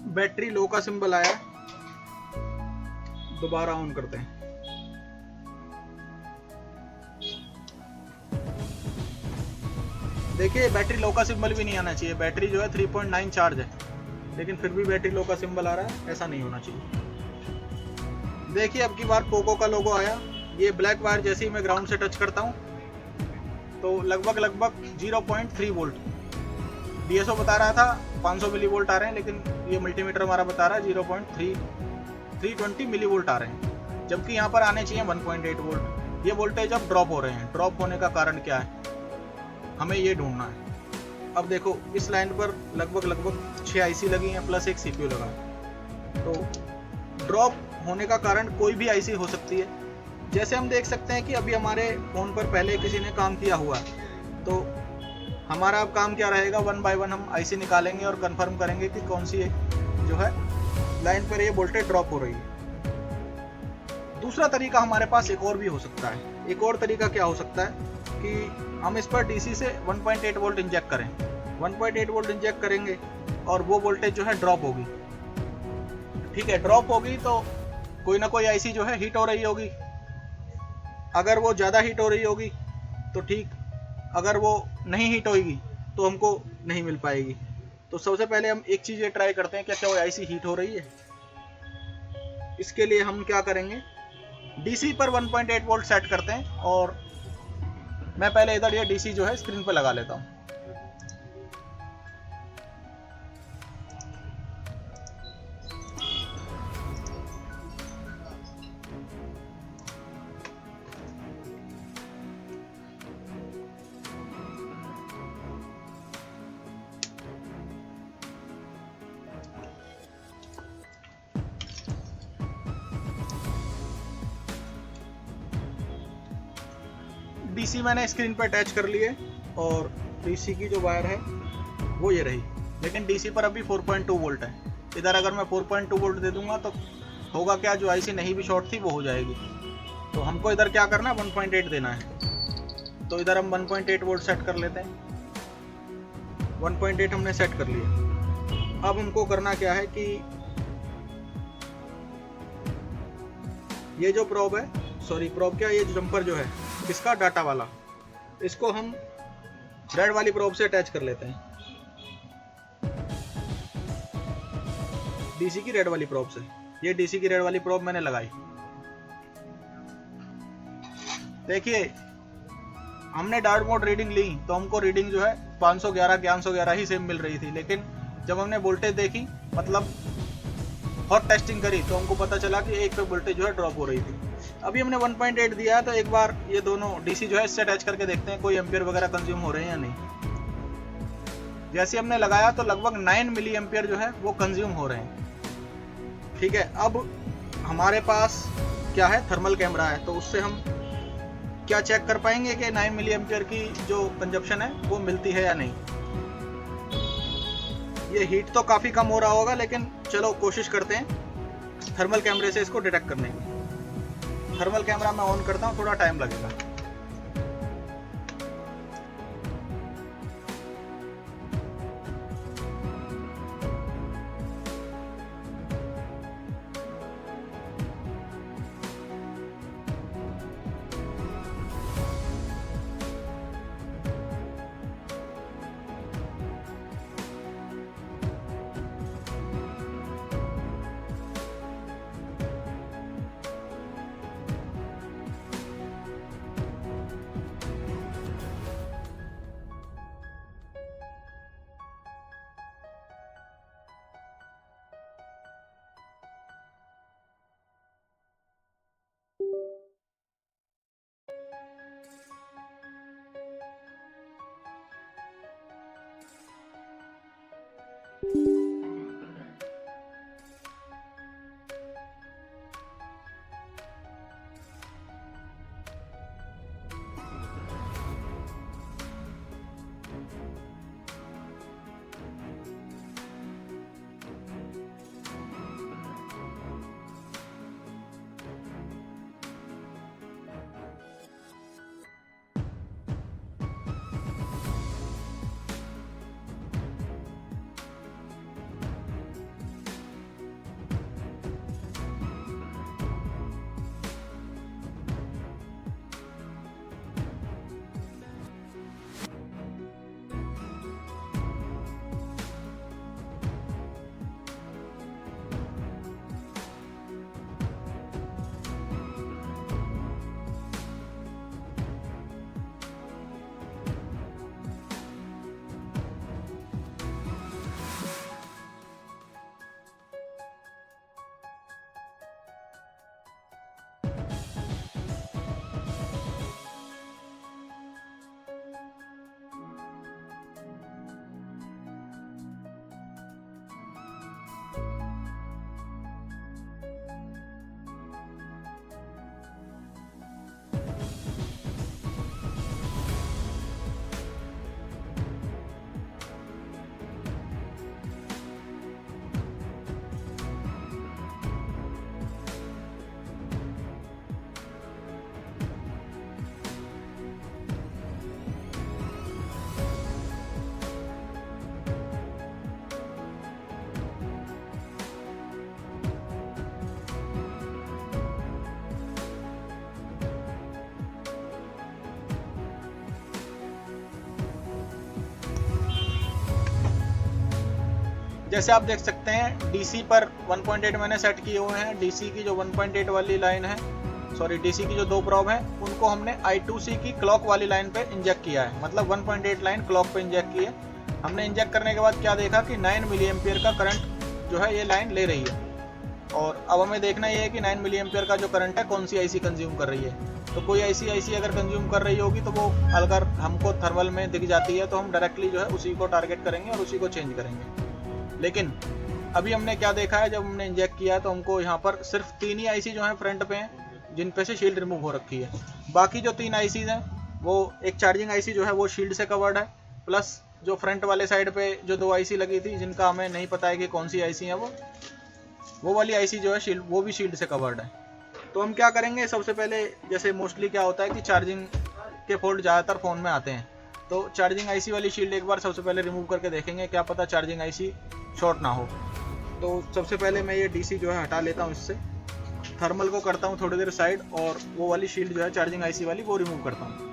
बैटरी लो का सिंबल आया, दोबारा ऑन करते हैं। देखिए बैटरी लो का सिंबल भी नहीं आना चाहिए, बैटरी जो है 3.9 चार्ज है, लेकिन फिर भी बैटरी लो का सिंबल आ रहा है, ऐसा नहीं होना चाहिए। देखिए अब की बार पोको का लोगो आया, ये ब्लैक वायर जैसे ही मैं ग्राउंड से टच करता हूँ तो लगभग 0.3 वोल्ट, DSO बता रहा था 500 मिली वोल्ट आ रहे हैं, लेकिन ये मल्टीमीटर हमारा बता रहा है 320 मिली वोल्ट आ रहे हैं, जबकि यहाँ पर आने चाहिए 1.8 वोल्ट। ये वोल्टेज अब ड्रॉप हो रहे हैं। ड्रॉप होने का कारण क्या है, हमें ये ढूंढना है। अब देखो इस लाइन पर लगभग 6 आईसी लगी हैं प्लस एक सीपीयू लगा है। तो ड्रॉप होने का कारण कोई भी आईसी हो सकती है। जैसे हम देख सकते हैं कि अभी हमारे फ़ोन पर पहले किसी ने काम किया हुआ, तो हमारा अब काम क्या रहेगा, 1 बाय 1 हम आईसी निकालेंगे और कंफर्म करेंगे कि कौन सी जो है लाइन पर ये वोल्टेज ड्रॉप हो रही है। दूसरा तरीका हमारे पास एक और भी हो सकता है। एक और तरीका क्या हो सकता है कि हम इस पर डीसी से 1.8 वोल्ट इंजेक्ट करें। 1.8 वोल्ट इंजेक्ट करेंगे और वो वोल्टेज जो है ड्रॉप होगी। ठीक है, ड्रॉप होगी तो कोई ना कोई आईसी जो है हीट हो रही होगी। अगर वो ज़्यादा हीट हो रही होगी तो ठीक, अगर वो नहीं हीट होगी तो हमको नहीं मिल पाएगी। तो सबसे पहले हम एक चीज़ ये ट्राई करते हैं, क्या वो आईसी हीट हो रही है। इसके लिए हम क्या करेंगे, डीसी पर 1.8 वोल्ट सेट करते हैं और मैं पहले इधर ये डीसी जो है स्क्रीन पर लगा लेता हूँ। डीसी मैंने स्क्रीन पर अटैच कर लिए और डीसी की जो वायर है वो ये रही, लेकिन डीसी पर अभी 4.2 वोल्ट है। इधर अगर मैं 4.2 वोल्ट दे दूंगा तो होगा क्या, जो आईसी नहीं भी शॉर्ट थी वो हो जाएगी। तो हमको इधर क्या करना है, 1.8 देना है। तो इधर हम 1.8 वोल्ट सेट कर लेते हैं। 1.8 हमने सेट कर लिया। अब हमको करना क्या है कि ये जो प्रोब है, सॉरी प्रोब क्या, ये जंपर जो है इसका डाटा वाला, इसको हम रेड वाली प्रोब से अटैच कर लेते हैं। डीसी की रेड वाली प्रोब से। ये डीसी की रेड वाली प्रोब मैंने लगाई। देखिए हमने डार्ट मोड रीडिंग ली तो हमको रीडिंग जो है 511 1111 ही सेम मिल रही थी, लेकिन जब हमने वोल्टेज देखी, मतलब हॉट टेस्टिंग करी, तो हमको पता चला कि एक पे वोल्टेज जो है ड्रॉप हो रही थी। अभी हमने 1.8 दिया है तो एक बार ये दोनों डीसी जो है इससे अटैच करके देखते हैं कोई एम्पियर वगैरह कंज्यूम हो रहे हैं या नहीं। जैसे हमने लगाया तो लगभग 9 मिली एम्पियर जो है वो कंज्यूम हो रहे हैं। ठीक है, अब हमारे पास क्या है, थर्मल कैमरा है, तो उससे हम क्या चेक कर पाएंगे कि 9 मिली एम्पियर की जो कंजप्शन है वो मिलती है या नहीं। ये हीट तो काफ़ी कम हो रहा होगा, लेकिन चलो कोशिश करते हैं थर्मल कैमरे से इसको डिटेक्ट करने की। थर्मल कैमरा मैं ऑन करता हूँ, थोड़ा टाइम लगेगा। जैसे आप देख सकते हैं डीसी पर 1.8 मैंने सेट किए हुए हैं। डीसी की जो 1.8 वाली लाइन है, सॉरी डीसी की जो 2 प्रोब हैं उनको हमने I2C की क्लॉक वाली लाइन पे इंजेक्ट किया है, मतलब 1.8 लाइन क्लॉक पे इंजेक्ट की है हमने। इंजेक्ट करने के बाद क्या देखा कि 9 मिली एम्पियर का करंट जो है ये लाइन ले रही है। और अब हमें देखना ये है कि 9 मिली एम्पियर का जो करंट है कौन सी आईसी कंज्यूम कर रही है। तो कोई ऐसी आईसी अगर कंज्यूम कर रही होगी तो वो अगर हमको थर्मल में दिख जाती है तो हम डायरेक्टली जो है उसी को टारगेट करेंगे और उसी को चेंज करेंगे। लेकिन अभी हमने क्या देखा है, जब हमने इंजेक्ट किया है तो हमको यहाँ पर सिर्फ 3 ही आईसी जो है फ्रंट पे हैं जिन पे से शील्ड रिमूव हो रखी है। बाकी जो 3 आईसीज हैं वो एक चार्जिंग आईसी जो है वो शील्ड से कवर्ड है, प्लस जो फ्रंट वाले साइड पे जो 2 आईसी लगी थी जिनका हमें नहीं पता है कि कौन सी आईसी है, वो वाली आईसी जो है शील्ड, वो भी शील्ड से कवर्ड है। तो हम क्या करेंगे, सबसे पहले जैसे मोस्टली क्या होता है कि चार्जिंग के फॉल्ट ज़्यादातर फ़ोन में आते हैं, तो चार्जिंग आईसी वाली शील्ड एक बार सबसे पहले रिमूव करके देखेंगे, क्या पता चार्जिंग आईसी शॉर्ट ना हो। तो सबसे पहले मैं ये डीसी जो है हटा लेता हूँ इससे, थर्मल को करता हूँ थोड़ी देर साइड और वो वाली शील्ड जो है चार्जिंग आईसी वाली वो रिमूव करता हूँ।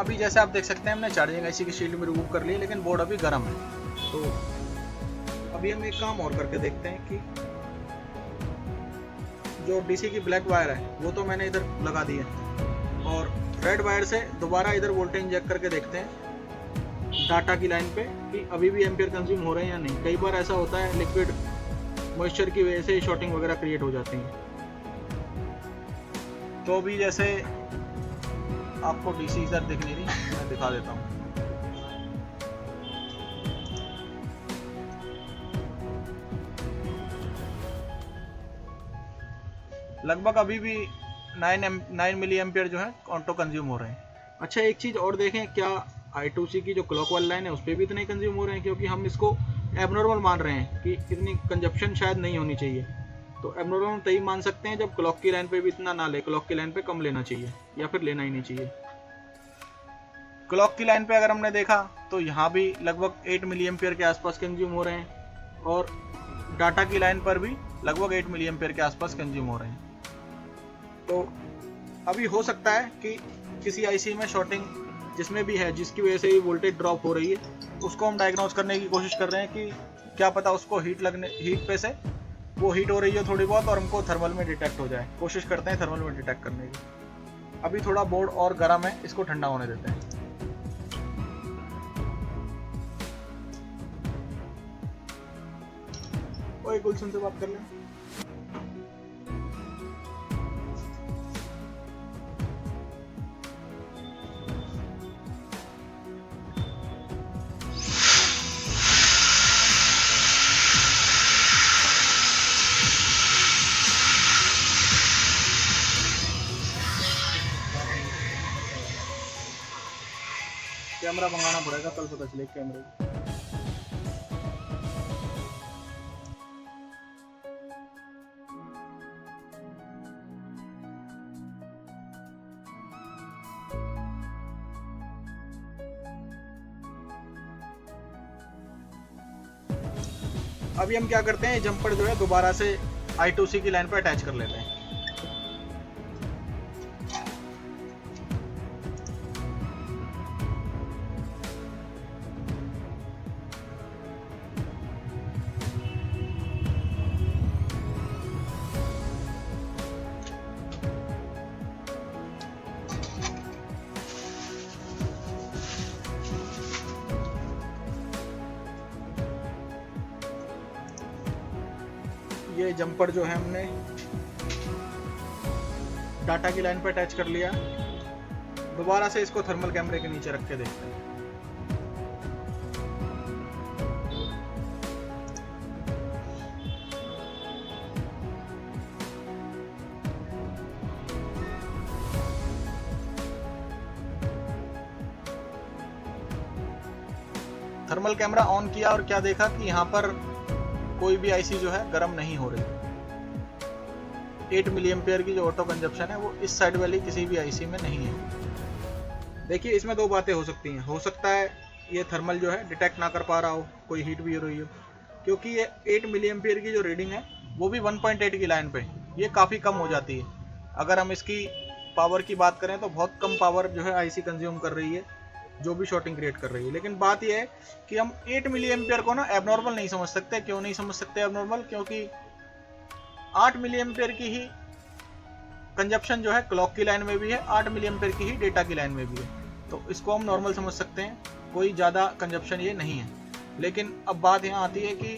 अभी जैसे आप देख सकते हैं हमने चार्जिंग आईसी की शील्ड में रिमूव कर ली, लेकिन बोर्ड अभी गर्म है। तो अभी हम एक काम और करके देखते हैं कि जो डीसी की ब्लैक वायर है वो तो मैंने इधर लगा दी है, और रेड वायर से दोबारा इधर वोल्टेज इंजेक्ट करके देखते हैं डाटा की लाइन पे कि अभी भी एम्पियर कंज्यूम हो रहे हैं या नहीं। कई बार ऐसा होता है लिक्विड मॉइस्चर की वजह से शॉर्टिंग वगैरह क्रिएट हो जाती है। तो अभी जैसे आपको डीसी इधर दिख नहीं रही, मैं दिखा देता हूँ। लगभग अभी भी 9 मिली एम्पियर जो है ऑटो कंज्यूम हो रहे हैं। अच्छा, एक चीज़ और देखें, क्या I2C की जो क्लॉक वाली लाइन है उस पर भी इतने कंज्यूम हो रहे हैं? क्योंकि हम इसको एबनॉर्मल मान रहे हैं कि इतनी कंजप्शन शायद नहीं होनी चाहिए। तो एबनॉर्मल तभी मान सकते हैं जब क्लॉक की लाइन पे भी इतना ना ले, क्लॉक की लाइन पे कम लेना चाहिए या फिर लेना ही नहीं चाहिए। क्लॉक की लाइन पे अगर हमने देखा तो यहाँ भी लगभग 8 मिली एम्पियर के आसपास कंज्यूम हो रहे हैं, और डाटा की लाइन पर भी लगभग 8 मिली एम्पियर के आसपास कंज्यूम हो रहे हैं। तो अभी हो सकता है कि किसी आईसी में शॉर्टिंग जिसमें भी है, जिसकी वजह से ये वोल्टेज ड्रॉप हो रही है, उसको हम डायग्नोज करने की कोशिश कर रहे हैं कि क्या पता उसको हीट पे से वो हीट हो रही है थोड़ी बहुत और हमको थर्मल में डिटेक्ट हो जाए। कोशिश करते हैं थर्मल में डिटेक्ट करने की। अभी थोड़ा बोर्ड और गर्म है, इसको ठंडा होने देते हैं। ओए गुलशन से बात कर लें। कैमरा मंगाना पड़ेगा, कल पता चले कैमरे की। अभी हम क्या करते हैं, जंपर जो है दोबारा से I2C की लाइन पर अटैच कर लेते हैं। ये जंपर जो है हमने डाटा की लाइन पर अटैच कर लिया। दोबारा से इसको थर्मल कैमरे के नीचे रख के देखते हैं। थर्मल कैमरा ऑन किया और क्या देखा कि यहाँ पर कोई भी आईसी जो है गर्म नहीं हो रही। 8 मिली एम्पियर की जो ऑटो कंजप्शन है वो इस साइड वाली किसी भी आईसी में नहीं है। देखिए, इसमें दो बातें हो सकती हैं। हो सकता है ये थर्मल जो है डिटेक्ट ना कर पा रहा हो, कोई हीट भी हो रही हो, क्योंकि ये 8 मिली एम्पियर की जो रीडिंग है वो भी 1.8 की लाइन पे ये काफ़ी कम हो जाती है। अगर हम इसकी पावर की बात करें तो बहुत कम पावर जो है आईसी कंज्यूम कर रही है, जो भी शॉर्टिंग क्रिएट कर रही है। लेकिन बात यह है कि हम 8 मिली एम्पियर को ना एबनॉर्मल नहीं समझ सकते। क्यों नहीं समझ सकते एबनॉर्मल? क्योंकि 8 मिली एम्पियर की ही कंजप्शन जो है क्लॉक की लाइन में भी है, 8 मिली एम्पियर की ही डेटा की लाइन में भी है। तो इसको हम नॉर्मल समझ सकते हैं, कोई ज़्यादा कंजप्शन ये नहीं है। लेकिन अब बात यहाँ आती है कि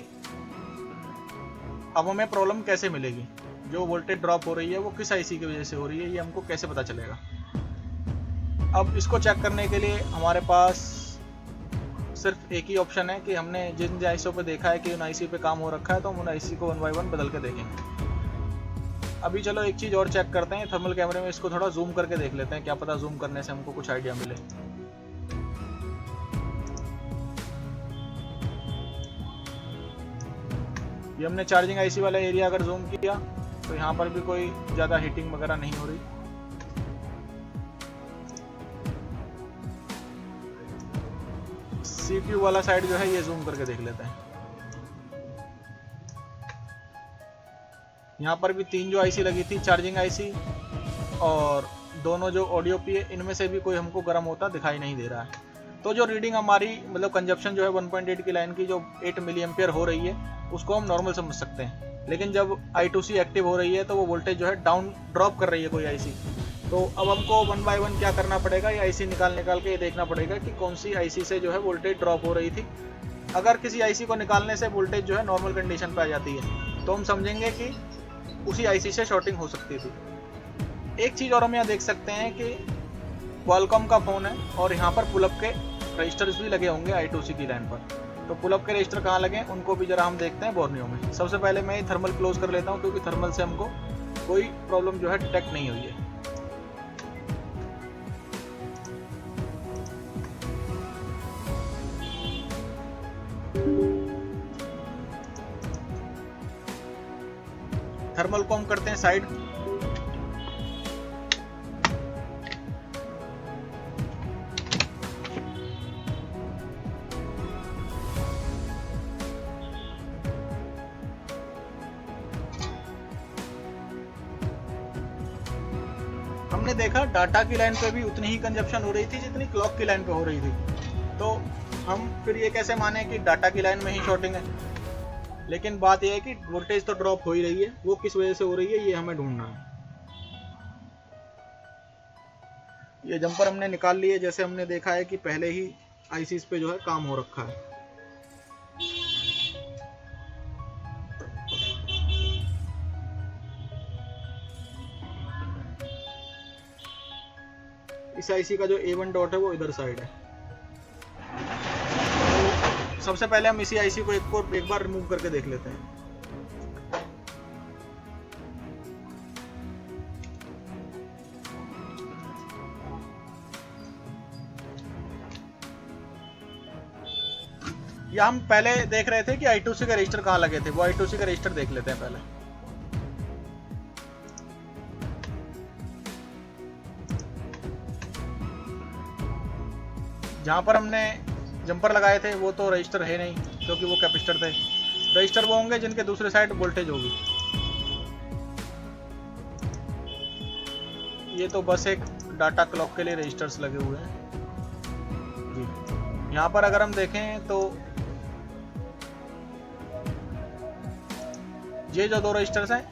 अब हमें प्रॉब्लम कैसे मिलेगी, जो वोल्टेज ड्रॉप हो रही है वो किस आईसी की वजह से हो रही है, ये हमको कैसे पता चलेगा। अब इसको चेक करने के लिए हमारे पास सिर्फ एक ही ऑप्शन है कि हमने जिन आईसी पे देखा है कि उन आईसी पे काम हो रखा है तो हम उन आईसी को 1 बाय 1 बदल के देखेंगे। अभी चलो एक चीज़ और चेक करते हैं, थर्मल कैमरे में इसको थोड़ा जूम करके देख लेते हैं, क्या पता जूम करने से हमको कुछ आइडिया मिले। ये हमने चार्जिंग आईसी वाला एरिया अगर जूम किया तो यहाँ पर भी कोई ज़्यादा हीटिंग वगैरह नहीं हो रही। CPU वाला साइड जो है ये जूम करके देख लेते हैं। यहाँ पर भी 3 जो आईसी लगी थी, चार्जिंग आईसी और दोनों जो ऑडियो पी है इनमें से भी कोई हमको गर्म होता दिखाई नहीं दे रहा है। तो जो रीडिंग हमारी मतलब कंजप्शन जो है 1.8 की लाइन की जो 8 मिली एम्पियर हो रही है उसको हम नॉर्मल समझ सकते हैं। लेकिन जब I2C एक्टिव हो रही है तो वो वोल्टेज जो है डाउन ड्रॉप कर रही है कोई IC। तो अब हमको 1 बाय 1 क्या करना पड़ेगा, ये IC निकाल के ये देखना पड़ेगा कि कौन सी IC से जो है वोल्टेज ड्रॉप हो रही थी। अगर किसी IC को निकालने से वोल्टेज जो है नॉर्मल कंडीशन पे आ जाती है तो हम समझेंगे कि उसी IC से शॉर्टिंग हो सकती थी। एक चीज़ और हम यहाँ देख सकते हैं कि क्वालकॉम का फ़ोन है और यहाँ पर पुल अप के रजिस्टर्स भी लगे होंगे I2C की लाइन पर। तो पुल अप के रजिस्टर कहाँ लगे हैं उनको भी जरा हम देखते हैं बोर्नियो में। सबसे पहले मैं ये थर्मल क्लोज कर लेता हूँ क्योंकि थर्मल से हमको कोई प्रॉब्लम जो है डिटेक्ट नहीं हुई है। थर्मल को हम करते हैं साइड। हमने देखा डाटा की लाइन पे भी उतनी ही कंजप्शन हो रही थी जितनी क्लॉक की लाइन पे हो रही थी। तो हम फिर ये कैसे माने कि डाटा की लाइन में ही शॉर्टिंग है। लेकिन बात यह है कि वोल्टेज तो ड्रॉप हो ही रही है, वो किस वजह से हो रही है ये हमें ढूंढना है। ये जंपर हमने निकाल लिए, जैसे हमने देखा है कि पहले ही ICs पे जो है काम हो रखा है। इस IC का जो A1 डॉट है वो इधर साइड है। तो सबसे पहले हम इसी IC को एक बार रिमूव करके देख लेते हैं। या हम पहले देख रहे थे कि I2C का रजिस्टर कहाँ लगे थे, वो I2C का रजिस्टर देख लेते हैं पहले। जहाँ पर हमने जंपर लगाए थे वो तो रजिस्टर है नहीं क्योंकि वो कैपेसिटर थे। रजिस्टर वो होंगे जिनके दूसरे साइड वोल्टेज होगी। ये तो बस एक डाटा क्लॉक के लिए रजिस्टर्स लगे हुए हैं जी। यहाँ पर अगर हम देखें तो ये जो दो रजिस्टर्स हैं,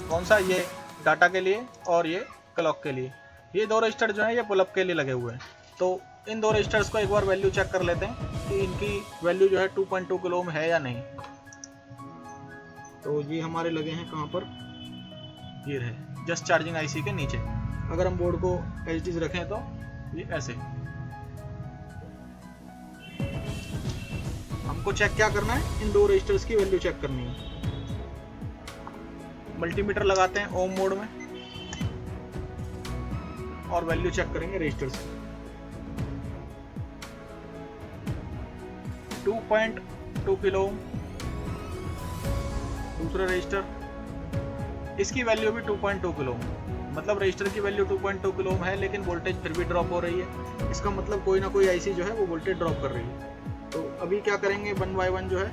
कौन सा, ये डाटा के लिए और ये क्लॉक के लिए, ये दो रजिस्टर जो हैं ये पुल अप के लिए लगे हुए हैं। तो इन दो रजिस्टर्स को एक बार वैल्यू चेक कर लेते हैं कि इनकी वैल्यू जो है 2.2 किलो ओम है या नहीं। तो ये हमारे लगे हैं कहाँ पर, ये रहे जस्ट चार्जिंग IC के नीचे। अगर हम बोर्ड को एज इट इज रखें तो ये ऐसे। हमको चेक क्या करना है, इन दो रजिस्टर्स की वैल्यू चेक करनी है। मल्टीमीटर लगाते हैं ओम मोड में और वैल्यू चेक करेंगे रजिस्टर्स की। 2.2 किलो ओम दूसरा रजिस्टर, इसकी वैल्यू भी 2.2 किलो ओम। मतलब रजिस्टर की वैल्यू 2.2 किलो ओम है लेकिन वोल्टेज फिर भी ड्रॉप हो रही है। इसका मतलब कोई ना कोई IC जो है वो वोल्टेज ड्रॉप कर रही है। तो अभी क्या करेंगे, 1 बाय 1 जो है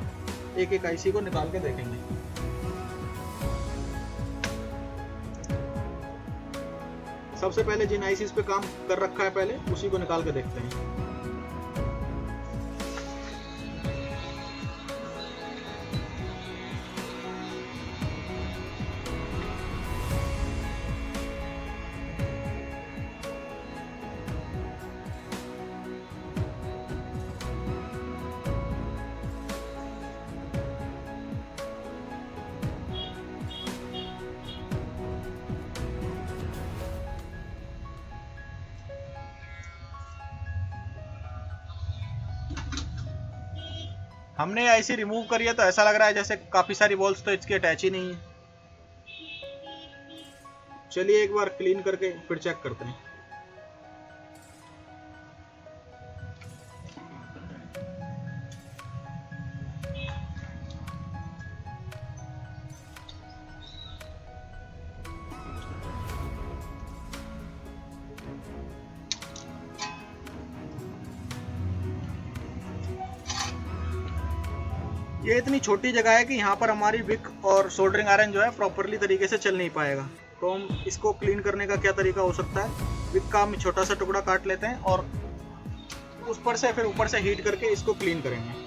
एक एक IC को निकाल के देखेंगे। सबसे पहले जिन ICs पे काम कर रखा है पहले उसी को निकाल के देखते हैं। हमने IC रिमूव करी है तो ऐसा लग रहा है जैसे काफी सारी बॉल्स तो इसकी अटैच ही नहीं है। चलिए एक बार क्लीन करके फिर चेक करते हैं। ये इतनी छोटी जगह है कि यहाँ पर हमारी विक और सोल्डरिंग आयरन जो है प्रॉपरली तरीके से चल नहीं पाएगा। तो हम इसको क्लीन करने का क्या तरीका हो सकता है, विक का हम छोटा सा टुकड़ा काट लेते हैं और उस पर से फिर ऊपर से हीट करके इसको क्लीन करेंगे।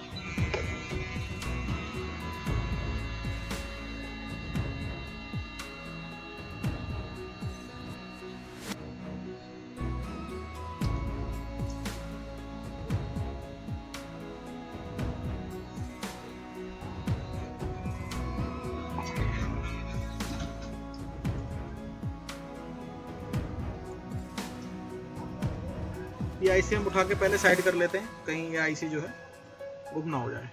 ये आईसी हम उठा के पहले साइड कर लेते हैं, कहीं ये आईसी जो है गुम ना हो जाए।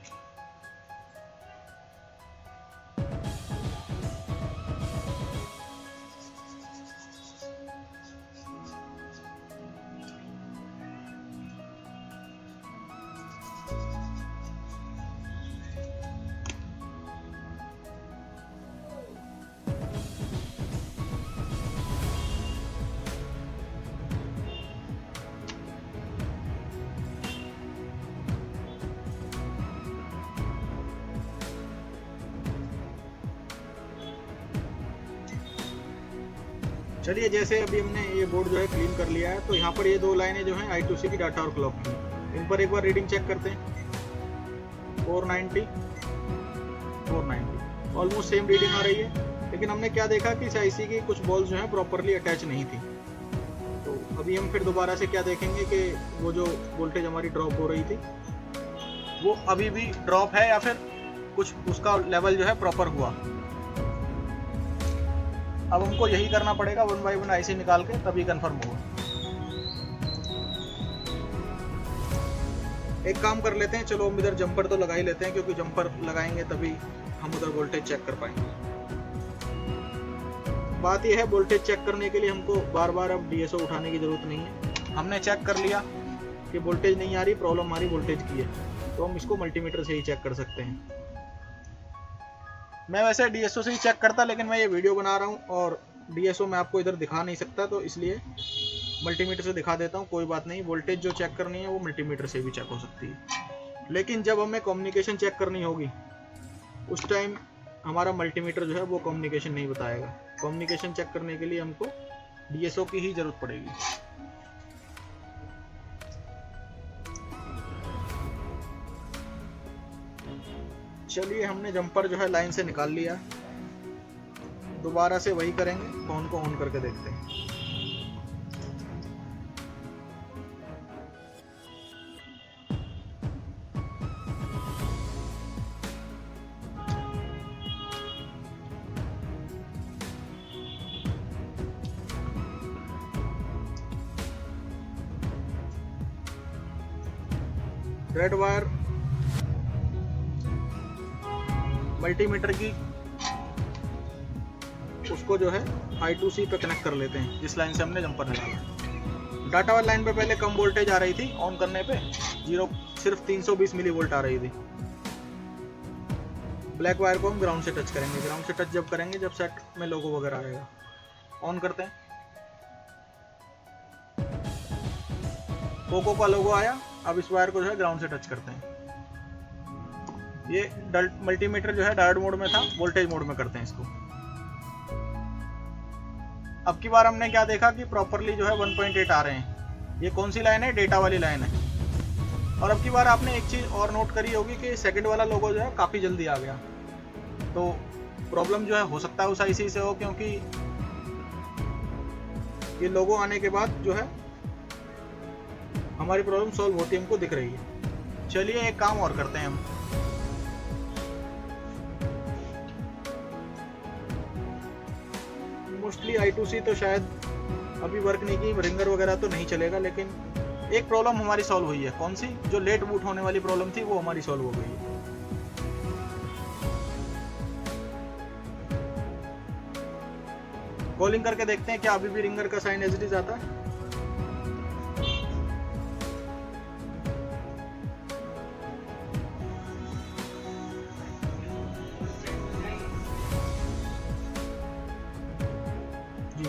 चलिए, जैसे अभी हमने ये बोर्ड जो है क्लीन कर लिया है, तो यहाँ पर ये दो लाइनें जो हैं I2C की डाटा और क्लॉक की, इन पर एक बार रीडिंग चेक करते हैं। 490 ऑलमोस्ट सेम रीडिंग आ रही है, लेकिन हमने क्या देखा कि इस आईसी की कुछ बॉल्स जो है प्रॉपरली अटैच नहीं थी। तो अभी हम फिर दोबारा से क्या देखेंगे कि वो जो वोल्टेज हमारी ड्रॉप हो रही थी वो अभी भी ड्रॉप है या फिर कुछ उसका लेवल जो है प्रॉपर हुआ। अब हमको यही करना पड़ेगा, 1 बाय 1 आईसी निकाल के, तभी कंफर्म होगा। एक काम कर लेते हैं, चलो हम इधर जंपर तो लगा ही लेते हैं, क्योंकि जंपर लगाएंगे तभी हम उधर वोल्टेज चेक कर पाएंगे। बात यह है, वोल्टेज चेक करने के लिए हमको बार बार अब डीएसओ उठाने की जरूरत नहीं है। हमने चेक कर लिया कि वोल्टेज नहीं आ रही, प्रॉब्लम हमारी वोल्टेज की है, तो हम इसको मल्टीमीटर से ही चेक कर सकते हैं। मैं वैसे डीएसओ से ही चेक करता, लेकिन मैं ये वीडियो बना रहा हूँ और डीएसओ मैं आपको इधर दिखा नहीं सकता, तो इसलिए मल्टीमीटर से दिखा देता हूँ। कोई बात नहीं, वोल्टेज जो चेक करनी है वो मल्टीमीटर से भी चेक हो सकती है, लेकिन जब हमें कम्युनिकेशन चेक करनी होगी उस टाइम हमारा मल्टीमीटर जो है वो कम्युनिकेशन नहीं बताएगा। कम्युनिकेशन चेक करने के लिए हमको डीएसओ की ही जरूरत पड़ेगी। चलिए, हमने जंपर जो है लाइन से निकाल लिया, दोबारा से वही करेंगे, फोन को ऑन करके देखते हैं। रेड वायर मल्टीमीटर की उसको जो है I2C पे कनेक्ट कर लेते हैं, जिस लाइन से हमने जंपर निकाला। डाटा वाली लाइन पे पहले कम वोल्टेज आ रही थी, ऑन करने पे सिर्फ 320 मिली वोल्ट आ रही थी। ब्लैक वायर को हम ग्राउंड से टच करेंगे। ग्राउंड से टच जब करेंगे जब सेट में लोगो वगैरह आएगा। ऑन करते हैं, पोको का लोगो आया। अब इस वायर को जो है ग्राउंड से टच करते हैं। ये मल्टीमीटर जो है डायोड मोड में था, वोल्टेज मोड में करते हैं इसको। अब की बार हमने क्या देखा कि प्रॉपरली जो है 1.8 आ रहे हैं। ये कौन सी लाइन है? डेटा वाली लाइन है। और अब की बार आपने एक चीज और नोट करी होगी कि सेकंड वाला लोगो जो है काफी जल्दी आ गया। तो प्रॉब्लम जो है हो सकता है उस आईसी से हो, क्योंकि ये लोगो आने के बाद जो है हमारी प्रॉब्लम सॉल्व होती हमको दिख रही है। चलिए, एक काम और करते हैं हम। मोस्टली I2C तो शायद अभी वर्क नहीं की, रिंगर वगैरह तो नहीं चलेगा, लेकिन एक प्रॉब्लम हमारी सॉल्व हुई है। कौन सी? जो लेट बूट होने वाली प्रॉब्लम थी वो हमारी सॉल्व हो गई है। कॉलिंग करके देखते हैं क्या अभी भी रिंगर का साइन एज इट इज आता है।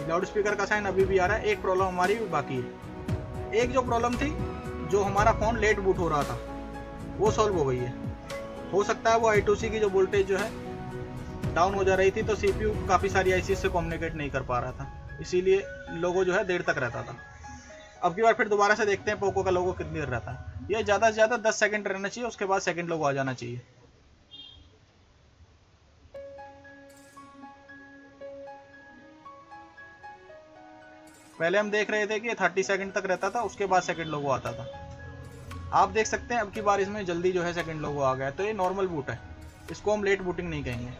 लाउड स्पीकर का साइन अभी भी आ रहा है। एक प्रॉब्लम हमारी बाकी है। एक जो प्रॉब्लम थी, जो हमारा फोन लेट बूट हो रहा था, वो सॉल्व हो गई है। हो सकता है वो I2C की जो वोल्टेज जो है डाउन हो जा रही थी तो CPU काफ़ी सारी आईसी से कम्युनिकेट नहीं कर पा रहा था, इसीलिए लोगो जो है देर तक रहता था। अब की बार फिर दोबारा से देखते हैं पोको का लोगो कितनी देर रहता है। ये ज़्यादा से ज़्यादा 10 सेकंड रहना चाहिए, उसके बाद सेकंड लोगो आ जाना चाहिए। पहले हम देख रहे थे कि 30 सेकंड तक रहता था, उसके बाद सेकंड लोगो आता था। आप देख सकते हैं अब की बार इसमें जल्दी जो है सेकंड लोगो आ गया, तो ये नॉर्मल बूट है, इसको हम लेट बूटिंग नहीं कहेंगे।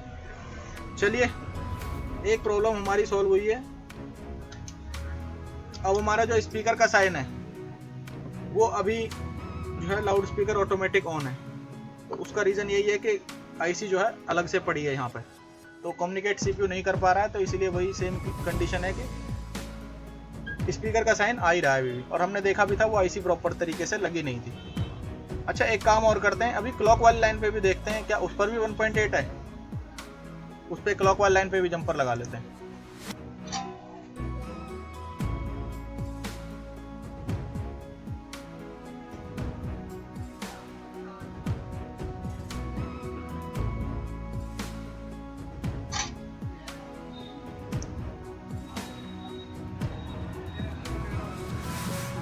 चलिए, एक प्रॉब्लम हमारी सॉल्व हुई है। अब हमारा जो स्पीकर का साइन है वो अभी जो है लाउड स्पीकर ऑटोमेटिक ऑन है, तो उसका रीज़न यही है कि आईसी जो है अलग से पड़ी है यहाँ पे, तो कम्युनिकेट CPU नहीं कर पा रहा है, तो इसीलिए वही सेम कंडीशन है कि स्पीकर का साइन आ ही रहा है अभी भी, और हमने देखा भी था वो आईसी प्रॉपर तरीके से लगी नहीं थी। अच्छा, एक काम और करते हैं, अभी क्लॉक वाली लाइन पे भी देखते हैं क्या उस पर भी 1.8 है। उस पर क्लॉक वाली लाइन पे भी जंपर लगा लेते हैं।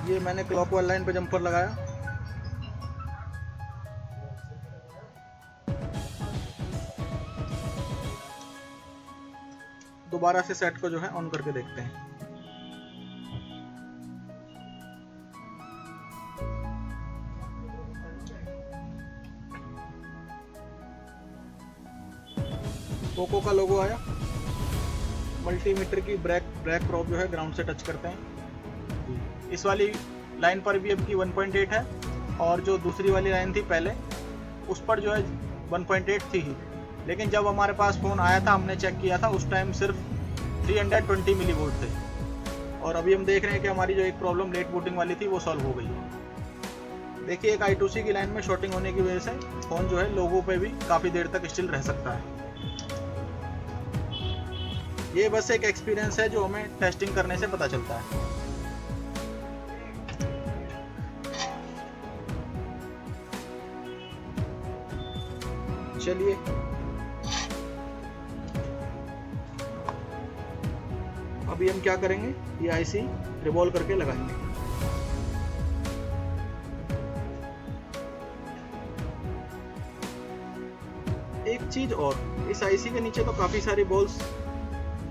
ये मैंने क्लॉक वाली लाइन पे जंपर लगाया। दोबारा से सेट को जो है ऑन करके देखते हैं। पोको का लोगो आया। मल्टीमीटर की ब्रेक प्रोब जो है ग्राउंड से टच करते हैं। इस वाली लाइन पर भी अब की 1.8 है, और जो दूसरी वाली लाइन थी पहले उस पर जो है 1.8 थी ही, लेकिन जब हमारे पास फ़ोन आया था हमने चेक किया था उस टाइम सिर्फ 320 मिलीवोल्ट थे। और अभी हम देख रहे हैं कि हमारी जो एक प्रॉब्लम लेट बूटिंग वाली थी वो सॉल्व हो गई। देखिए, एक I2C की लाइन में शॉर्टिंग होने की वजह से फ़ोन जो है लोगों पे भी काफ़ी देर तक स्टिल रह सकता है। ये बस एक एक्सपीरियंस है जो हमें टेस्टिंग करने से पता चलता है। चलिए, अभी हम क्या करेंगे, ये आईसी रिवॉल्व करके लगाएंगे। एक चीज और, इस आईसी के नीचे तो काफी सारी बॉल्स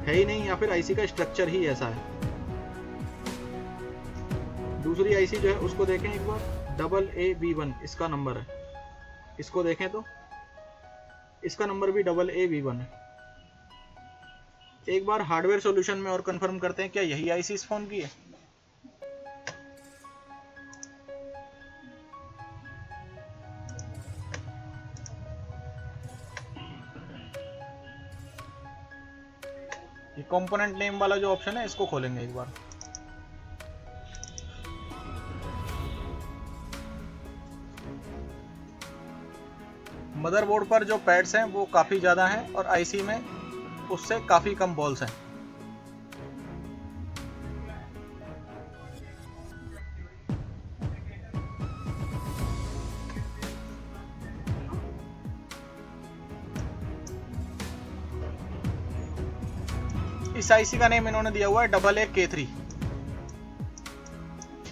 है ही नहीं, या फिर आईसी का स्ट्रक्चर ही ऐसा है। दूसरी आईसी जो है उसको देखें एक बार, AA V1 इसका नंबर है। इसको देखें तो इसका नंबर भी AA V1 है। एक बार हार्डवेयर सॉल्यूशन में और कंफर्म करते हैं क्या यही आईसी इस फोन की है। ये कंपोनेंट नेम वाला जो ऑप्शन है इसको खोलेंगे एक बार। मदरबोर्ड पर जो पैड्स हैं वो काफ़ी ज़्यादा हैं और आईसी में उससे काफ़ी कम बॉल्स हैं। इस आईसी का नेम इन्होंने दिया हुआ है AA-K3।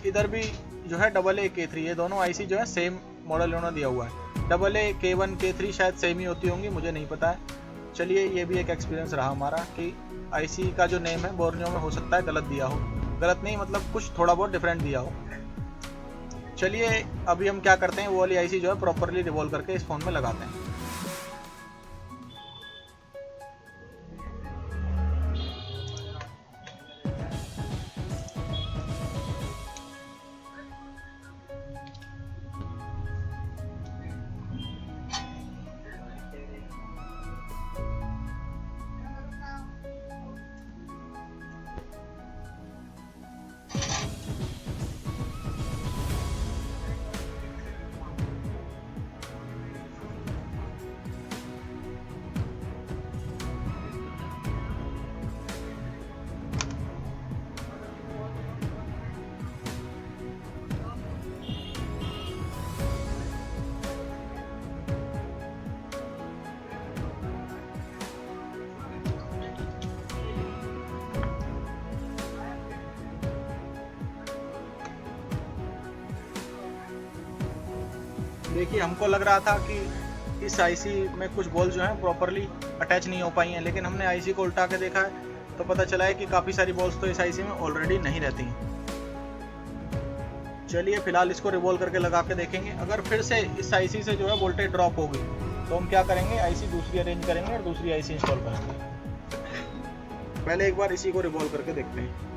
इधर भी जो है AA-K3, ये दोनों आईसी जो है सेम मॉडल इन्होंने दिया हुआ है। AA-K1 K3 शायद सेम ही होती होंगी, मुझे नहीं पता है। चलिए, ये भी एक एक्सपीरियंस रहा हमारा कि आईसी का जो नेम है बोर्नियो में हो सकता है गलत दिया हो, गलत नहीं मतलब कुछ थोड़ा बहुत डिफरेंट दिया हो। चलिए, अभी हम क्या करते हैं, वो वाली आईसी जो है प्रॉपरली रिवॉल्व करके इस फोन में लगाते हैं। देखिए हमको लग रहा था कि इस आईसी में कुछ बॉल जो हैं प्रॉपरली अटैच नहीं हो पाई हैं, लेकिन हमने आईसी को उल्टा के देखा है तो पता चला है कि काफ़ी सारी बॉल्स तो इस आईसी में ऑलरेडी नहीं रहती हैं। चलिए फिलहाल इसको रिवॉल्व करके लगा के देखेंगे। अगर फिर से इस आईसी से जो है वोल्टेज ड्रॉप होगी तो हम क्या करेंगे, आईसी दूसरी अरेंज करेंगे और दूसरी आईसी इंस्टॉल करेंगे। पहले एक बार इसी को रिवॉल्व करके देखते हैं।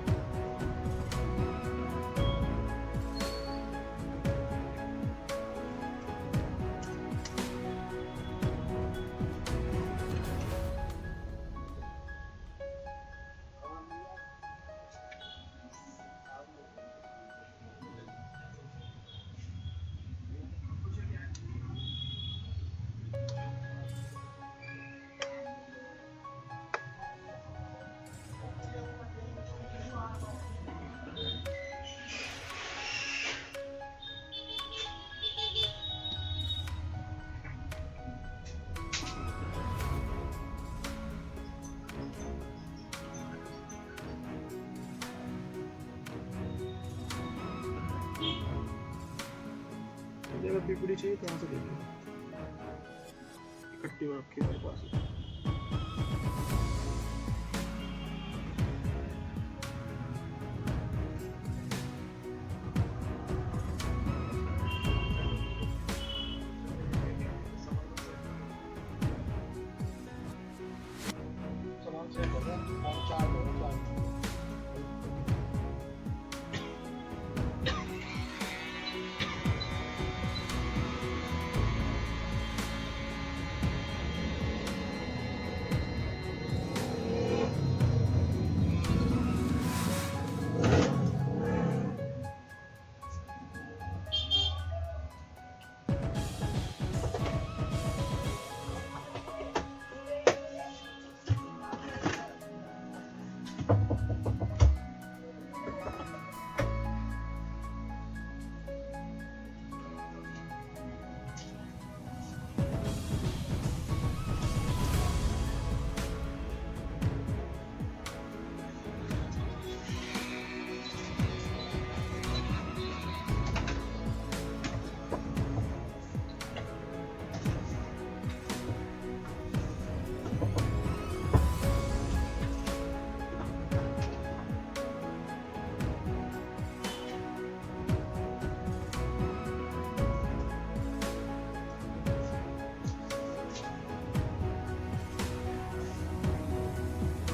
अगर पीपीडी चाहिए तो यहाँ से देखिए इकट्ठी रखी है मेरे पास।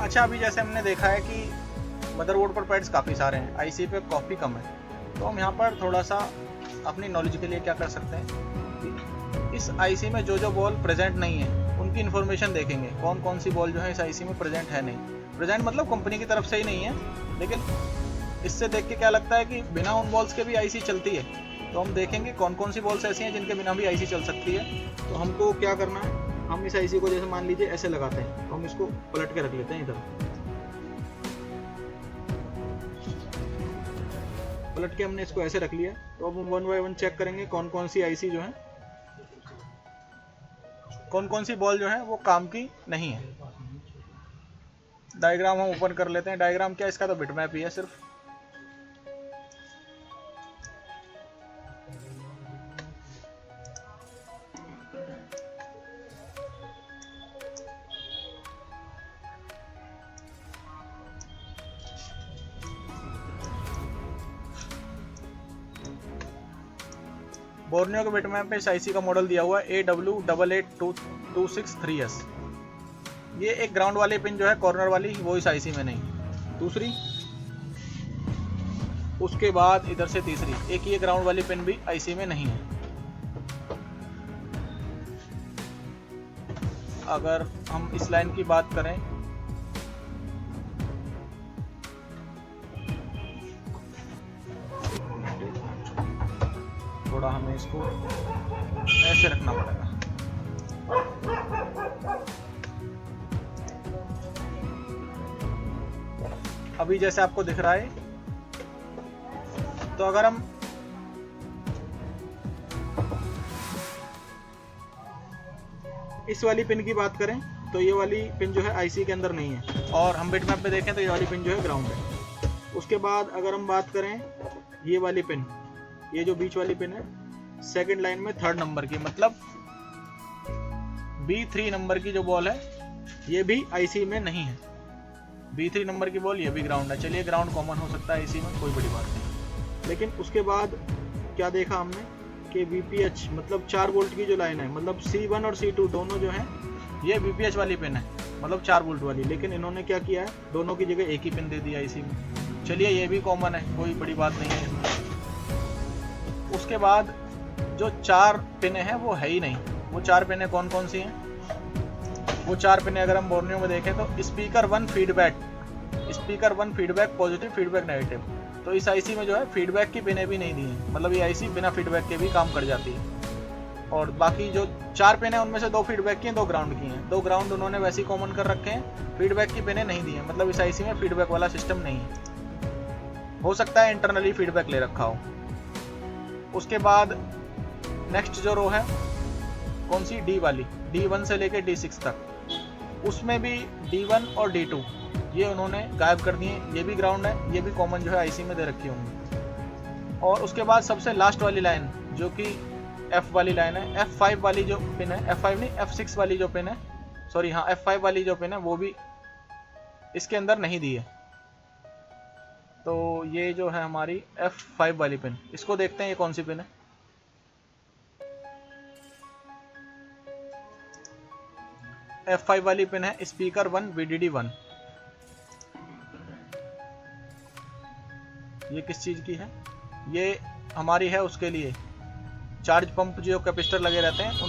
अच्छा, अभी जैसे हमने देखा है कि मदरबोर्ड पर पैड्स काफ़ी सारे हैं, आईसी पे काफ़ी कम है, तो हम यहाँ पर थोड़ा सा अपनी नॉलेज के लिए क्या कर सकते हैं, इस आईसी में जो जो बॉल प्रेजेंट नहीं है उनकी इन्फॉर्मेशन देखेंगे। कौन कौन सी बॉल जो है इस आईसी में प्रेजेंट है नहीं, प्रेजेंट मतलब कंपनी की तरफ से ही नहीं है, लेकिन इससे देख के क्या लगता है कि बिना उन बॉल्स के भी आईसी चलती है। तो हम देखेंगे कौन कौन सी बॉल्स ऐसी हैं जिनके बिना भी आईसी चल सकती है। तो हमको क्या करना है, हम इस आईसी को जैसे मान लीजिए ऐसे लगाते हैं, तो हम इसको पलट के रख लेते हैं इधर, पलट के हमने इसको ऐसे रख लिया। तो अब हम 1 बाय 1 चेक करेंगे कौन कौन सी आईसी जो है, कौन कौन सी बॉल जो है वो काम की नहीं है। डायग्राम हम ओपन कर लेते हैं। डायग्राम क्या, इसका तो बिटमैप ही है सिर्फ। बोर्नियो के बिटमैप पे इस आईसी का मॉडल दिया हुआ है AW88263S। ये एक ग्राउंड वाली पिन जो है कॉर्नर वाली, वो इस आईसी में नहीं, दूसरी, उसके बाद इधर से तीसरी, एक ये ग्राउंड वाली पिन भी आईसी में नहीं है। अगर हम इस लाइन की बात करें, थोड़ा हमें इसको ऐसे रखना पड़ेगा। अभी जैसे आपको दिख रहा है, तो अगर हम इस वाली पिन की बात करें तो ये वाली पिन जो है आईसी के अंदर नहीं है, और हम बिटमैप पे देखें तो ये वाली पिन जो है ग्राउंड है। उसके बाद अगर हम बात करें ये वाली पिन, ये जो बीच वाली पिन है, सेकंड लाइन में थर्ड नंबर की, मतलब B3 नंबर की जो बॉल है ये भी आईसी में नहीं है। B3 नंबर की बॉल, ये भी ग्राउंड है। चलिए ग्राउंड कॉमन हो सकता है आईसी में, कोई बड़ी बात नहीं। लेकिन उसके बाद क्या देखा हमने कि VPH मतलब 4 वोल्ट की जो लाइन है, मतलब C1 और C2 दोनों जो है ये VPH वाली पिन है, मतलब 4 वोल्ट वाली। लेकिन इन्होंने क्या किया है, दोनों की जगह एक ही पिन दे दिया आईसी में। चलिए ये भी कॉमन है, कोई बड़ी बात नहीं है इसमें। उसके बाद जो 4 पिन है वो है ही नहीं। वो 4 पिन कौन कौन सी हैं? वो 4 पिन अगर हम बोर्नियो में देखें तो speaker 1 feedback, speaker 1 feedback positive, feedback negative. तो इस आईसी में जो है फीडबैक की पिनें भी नहीं दी हैं, मतलब ये आईसी बिना फीडबैक के भी काम कर जाती है। और बाकी जो 4 पिन है उनमें से 2 फीडबैक की हैं, 2 ग्राउंड की हैं। 2 ग्राउंड उन्होंने वैसे ही कॉमन कर रखे हैं, फीडबैक की पिनें नहीं दी हैं, मतलब इस आईसी में फीडबैक वाला सिस्टम नहीं है। हो सकता है इंटरनली फीडबैक ले रखा हो। उसके बाद नेक्स्ट जो रो है कौन सी, D वाली, D1 से लेके D6 तक, उसमें भी D1 और D2 ये उन्होंने गायब कर दिए। ये भी ग्राउंड है, ये भी कॉमन जो है आईसी में दे रखी होंगी। और उसके बाद सबसे लास्ट वाली लाइन जो कि F वाली लाइन है, F5 वाली जो पिन है, F5 नहीं F6 वाली जो पिन है, सॉरी हाँ F5 वाली जो पिन है वो भी इसके अंदर नहीं दी है। तो ये जो है हमारी F5 वाली पिन, इसको देखते हैं ये कौन सी पिन है। F5 वाली पिन है स्पीकर 1 VDD1। ये किस चीज़ की है? ये हमारी है उसके लिए चार्ज पंप जो कैपेसिटर लगे रहते हैं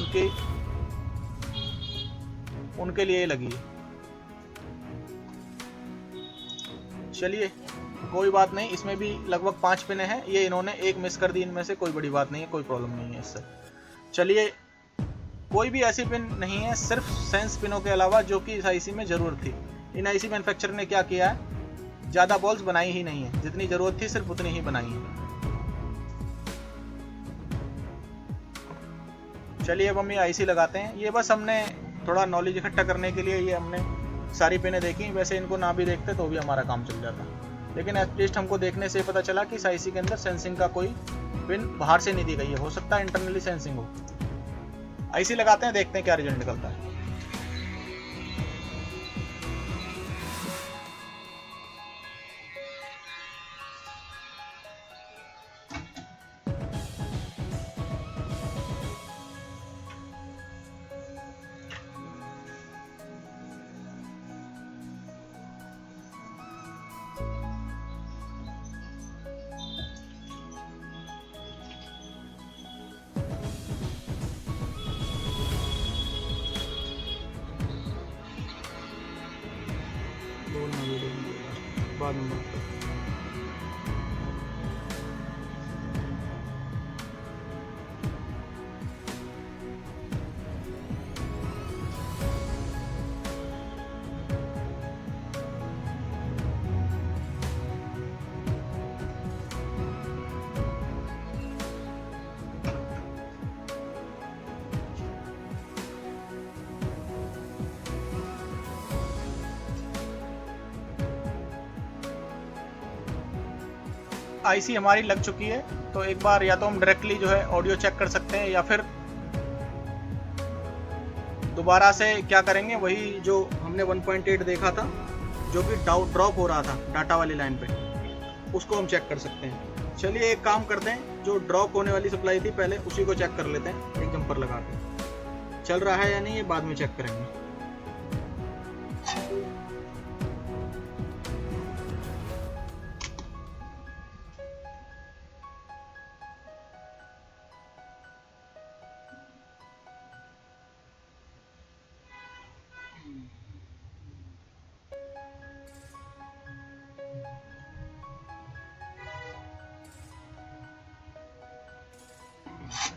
उनके लिए लगी है। चलिए कोई बात नहीं, इसमें भी लगभग 5 पिनें हैं, ये इन्होंने एक मिस कर दी, इनमें से कोई बड़ी बात नहीं है, कोई प्रॉब्लम नहीं है इससे। चलिए कोई भी ऐसी पिन नहीं है सिर्फ सेंस पिनों के अलावा जो कि इस आईसी में ज़रूरत थी। इन आईसी मैन्युफैक्चरर ने क्या किया है, ज़्यादा बॉल्स बनाई ही नहीं है, जितनी ज़रूरत थी सिर्फ उतनी ही बनाई है। चलिए अब हम ये आईसी लगाते हैं। ये बस हमने थोड़ा नॉलेज इकट्ठा करने के लिए ये हमने सारी पिनें देखी, वैसे इनको ना भी देखते तो भी हमारा काम चल जाता, लेकिन एटलीस्ट हमको देखने से पता चला कि इस आईसी के अंदर सेंसिंग का कोई पिन बाहर से नहीं दी गई है, हो सकता है इंटरनली सेंसिंग हो। आईसी लगाते हैं, देखते हैं क्या रिजल्ट निकलता है। बाद में बात करते हैं। आईसी हमारी लग चुकी है, तो एक बार या तो हम डायरेक्टली जो है ऑडियो चेक कर सकते हैं, या फिर दोबारा से क्या करेंगे, वही जो हमने 1.8 देखा था जो कि ड्रॉप हो रहा था डाटा वाली लाइन पे, उसको हम चेक कर सकते हैं। चलिए एक काम करते हैं, जो ड्रॉप होने वाली सप्लाई थी पहले उसी को चेक कर लेते हैं, एक जंपर लगा के। चल रहा है या नहीं ये बाद में चेक करेंगे।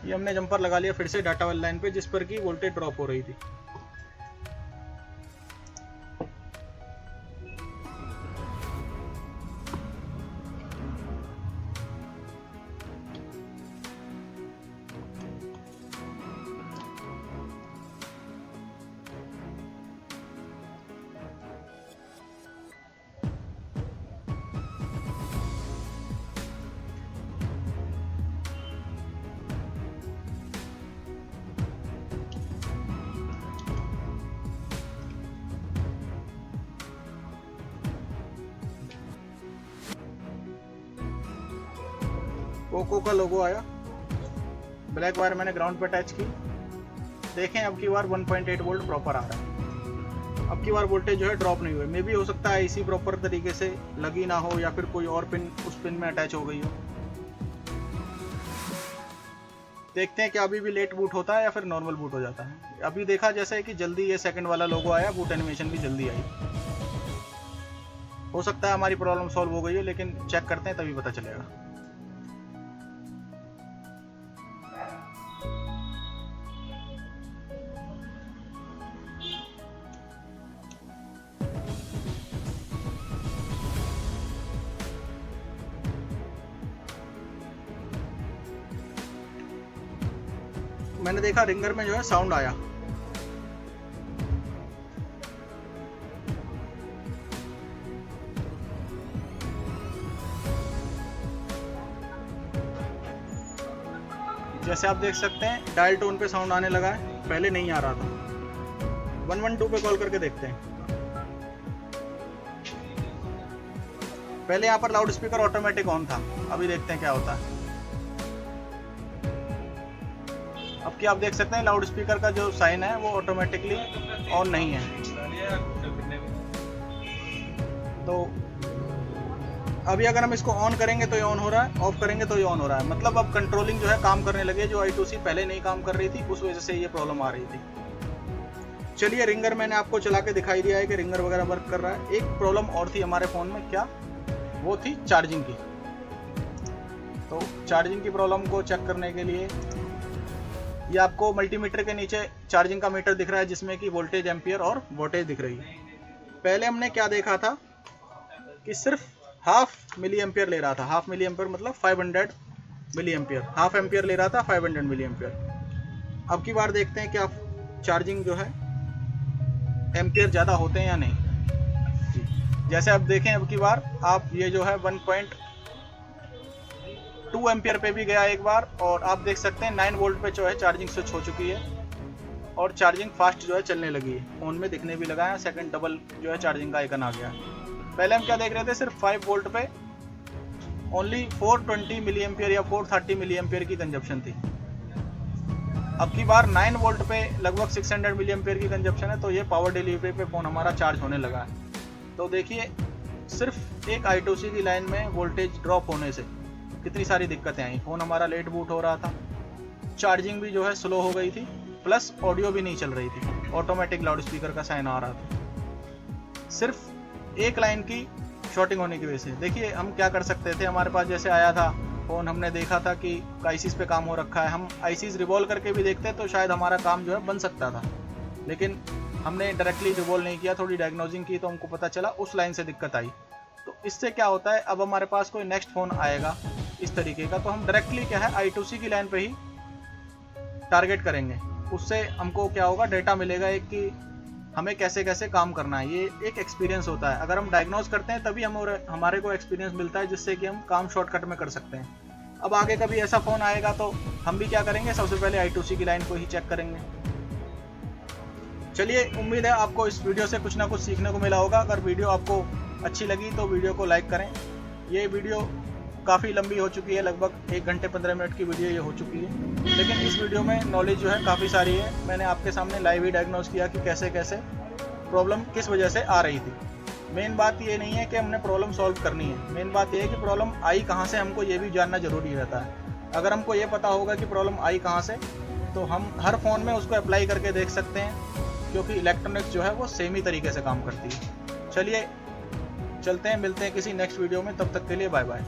ये हमने जंपर लगा लिया फिर से डाटा वाली लाइन पे जिस पर की वोल्टेज ड्रॉप हो रही थी। पोको का लोगो आया, ब्लैक वायर मैंने ग्राउंड पे अटैच की। देखें अब की बार 1.8 वोल्ट प्रॉपर आ रहा है। अब की बार वोल्टेज जो है ड्रॉप नहीं हुई। मे भी हो सकता है आईसी प्रॉपर तरीके से लगी ना हो या फिर कोई और पिन उस पिन में अटैच हो गई हो। देखते हैं कि अभी भी लेट बूट होता है या फिर नॉर्मल बूट हो जाता है। अभी देखा जैसे कि जल्दी ये सेकंड वाला लोगो आया, बूट एनिमेशन भी जल्दी आई। हो सकता है हमारी प्रॉब्लम सॉल्व हो गई है, लेकिन चेक करते हैं तभी पता चलेगा। मैंने देखा रिंगर में जो है साउंड आया। जैसे आप देख सकते हैं डायल टोन पे साउंड आने लगा है, पहले नहीं आ रहा था। 112 पे कॉल करके देखते हैं। पहले यहाँ पर लाउड स्पीकर ऑटोमेटिक ऑन था, अभी देखते हैं क्या होता है। अब क्या आप देख सकते हैं लाउड स्पीकर का जो साइन है वो ऑटोमेटिकली ऑन नहीं है। तो अभी अगर हम इसको ऑन करेंगे तो ये ऑन हो रहा है, ऑफ करेंगे तो ये ऑन हो रहा है। मतलब अब कंट्रोलिंग जो है काम करने लगी है, जो I2C पहले नहीं काम कर रही थी, उस वजह से ये प्रॉब्लम आ रही थी। चलिए रिंगर मैंने आपको चला के दिखाई दिया है कि रिंगर वगैरह वर्क कर रहा है। एक प्रॉब्लम और थी हमारे फ़ोन में, क्या वो थी चार्जिंग की। तो चार्जिंग की प्रॉब्लम को चेक करने के लिए ये आपको मल्टीमीटर के नीचे चार्जिंग का मीटर दिख रहा है, जिसमें कि वोल्टेज, एम्पियर और वोल्टेज दिख रही है। पहले हमने क्या देखा था कि सिर्फ हाफ मिली एम्पियर ले रहा था। हाफ मिली एम्पियर मतलब 500 मिली एम्पियर, हाफ एम्पियर ले रहा था 500 मिली एम्पियर। अब की बार देखते हैं कि आप चार्जिंग जो है एम्पियर ज़्यादा होते हैं या नहीं। जैसे आप देखें अब की बार आप ये जो है 1.2 एम्पियर पे भी गया एक बार, और आप देख सकते हैं 9 वोल्ट पे जो है चार्जिंग स्विच हो चुकी है और चार्जिंग फास्ट जो है चलने लगी है। फ़ोन में दिखने भी लगा है, सेकंड डबल जो है चार्जिंग का आइकन आ गया है। पहले हम क्या देख रहे थे, सिर्फ 5 वोल्ट पे ओनली 420 मिली एम्पियर या 430 मिली एम्पियर की कंजप्शन थी। अब की बार 9 वोल्ट पे लगभग 600 मिली एम्पियर की कंजप्शन है, तो ये पावर डिलीवरी पे फ़ोन हमारा चार्ज होने लगा है। तो देखिए सिर्फ एक I2C की लाइन में वोल्टेज ड्रॉप होने से कितनी सारी दिक्कतें आई। फ़ोन हमारा लेट बूट हो रहा था, चार्जिंग भी जो है स्लो हो गई थी, प्लस ऑडियो भी नहीं चल रही थी, ऑटोमेटिक लाउड स्पीकर का साइन आ रहा था, सिर्फ एक लाइन की शॉर्टिंग होने की वजह से। देखिए हम क्या कर सकते थे, हमारे पास जैसे आया था फ़ोन, हमने देखा था कि आईसीज पे काम हो रखा है, हम आईसीज रिवॉल्व करके भी देखते तो शायद हमारा काम जो है बन सकता था, लेकिन हमने डायरेक्टली रिवॉल्व नहीं किया, थोड़ी डायग्नोजिंग की तो हमको पता चला उस लाइन से दिक्कत आई। तो इससे क्या होता है, अब हमारे पास कोई नेक्स्ट फ़ोन आएगा इस तरीके का, तो हम डायरेक्टली क्या है I2C की लाइन पे ही टारगेट करेंगे। उससे हमको क्या होगा, डेटा मिलेगा एक कि हमें कैसे कैसे काम करना है। ये एक एक्सपीरियंस होता है, अगर हम डायग्नोज करते हैं तभी हमारे को एक्सपीरियंस मिलता है, जिससे कि हम काम शॉर्टकट में कर सकते हैं। अब आगे कभी ऐसा फ़ोन आएगा तो हम भी क्या करेंगे, सबसे पहले I2C की लाइन को ही चेक करेंगे। चलिए उम्मीद है आपको इस वीडियो से कुछ ना कुछ सीखने को मिला होगा। अगर वीडियो आपको अच्छी लगी तो वीडियो को लाइक करें। ये वीडियो काफ़ी लंबी हो चुकी है, लगभग 1 घंटे 15 मिनट की वीडियो ये हो चुकी है, लेकिन इस वीडियो में नॉलेज जो है काफ़ी सारी है। मैंने आपके सामने लाइव ही डायग्नोज किया कि कैसे कैसे प्रॉब्लम किस वजह से आ रही थी। मेन बात ये नहीं है कि हमने प्रॉब्लम सॉल्व करनी है, मेन बात ये है कि प्रॉब्लम आई कहाँ से, हमको ये भी जानना ज़रूरी रहता है। अगर हमको ये पता होगा कि प्रॉब्लम आई कहाँ से, तो हम हर फ़ोन में उसको अप्लाई करके देख सकते हैं, क्योंकि इलेक्ट्रॉनिक्स जो है वो सेम ही तरीके से काम करती है। चलिए चलते हैं, मिलते हैं किसी नेक्स्ट वीडियो में, तब तक के लिए बाय बाय।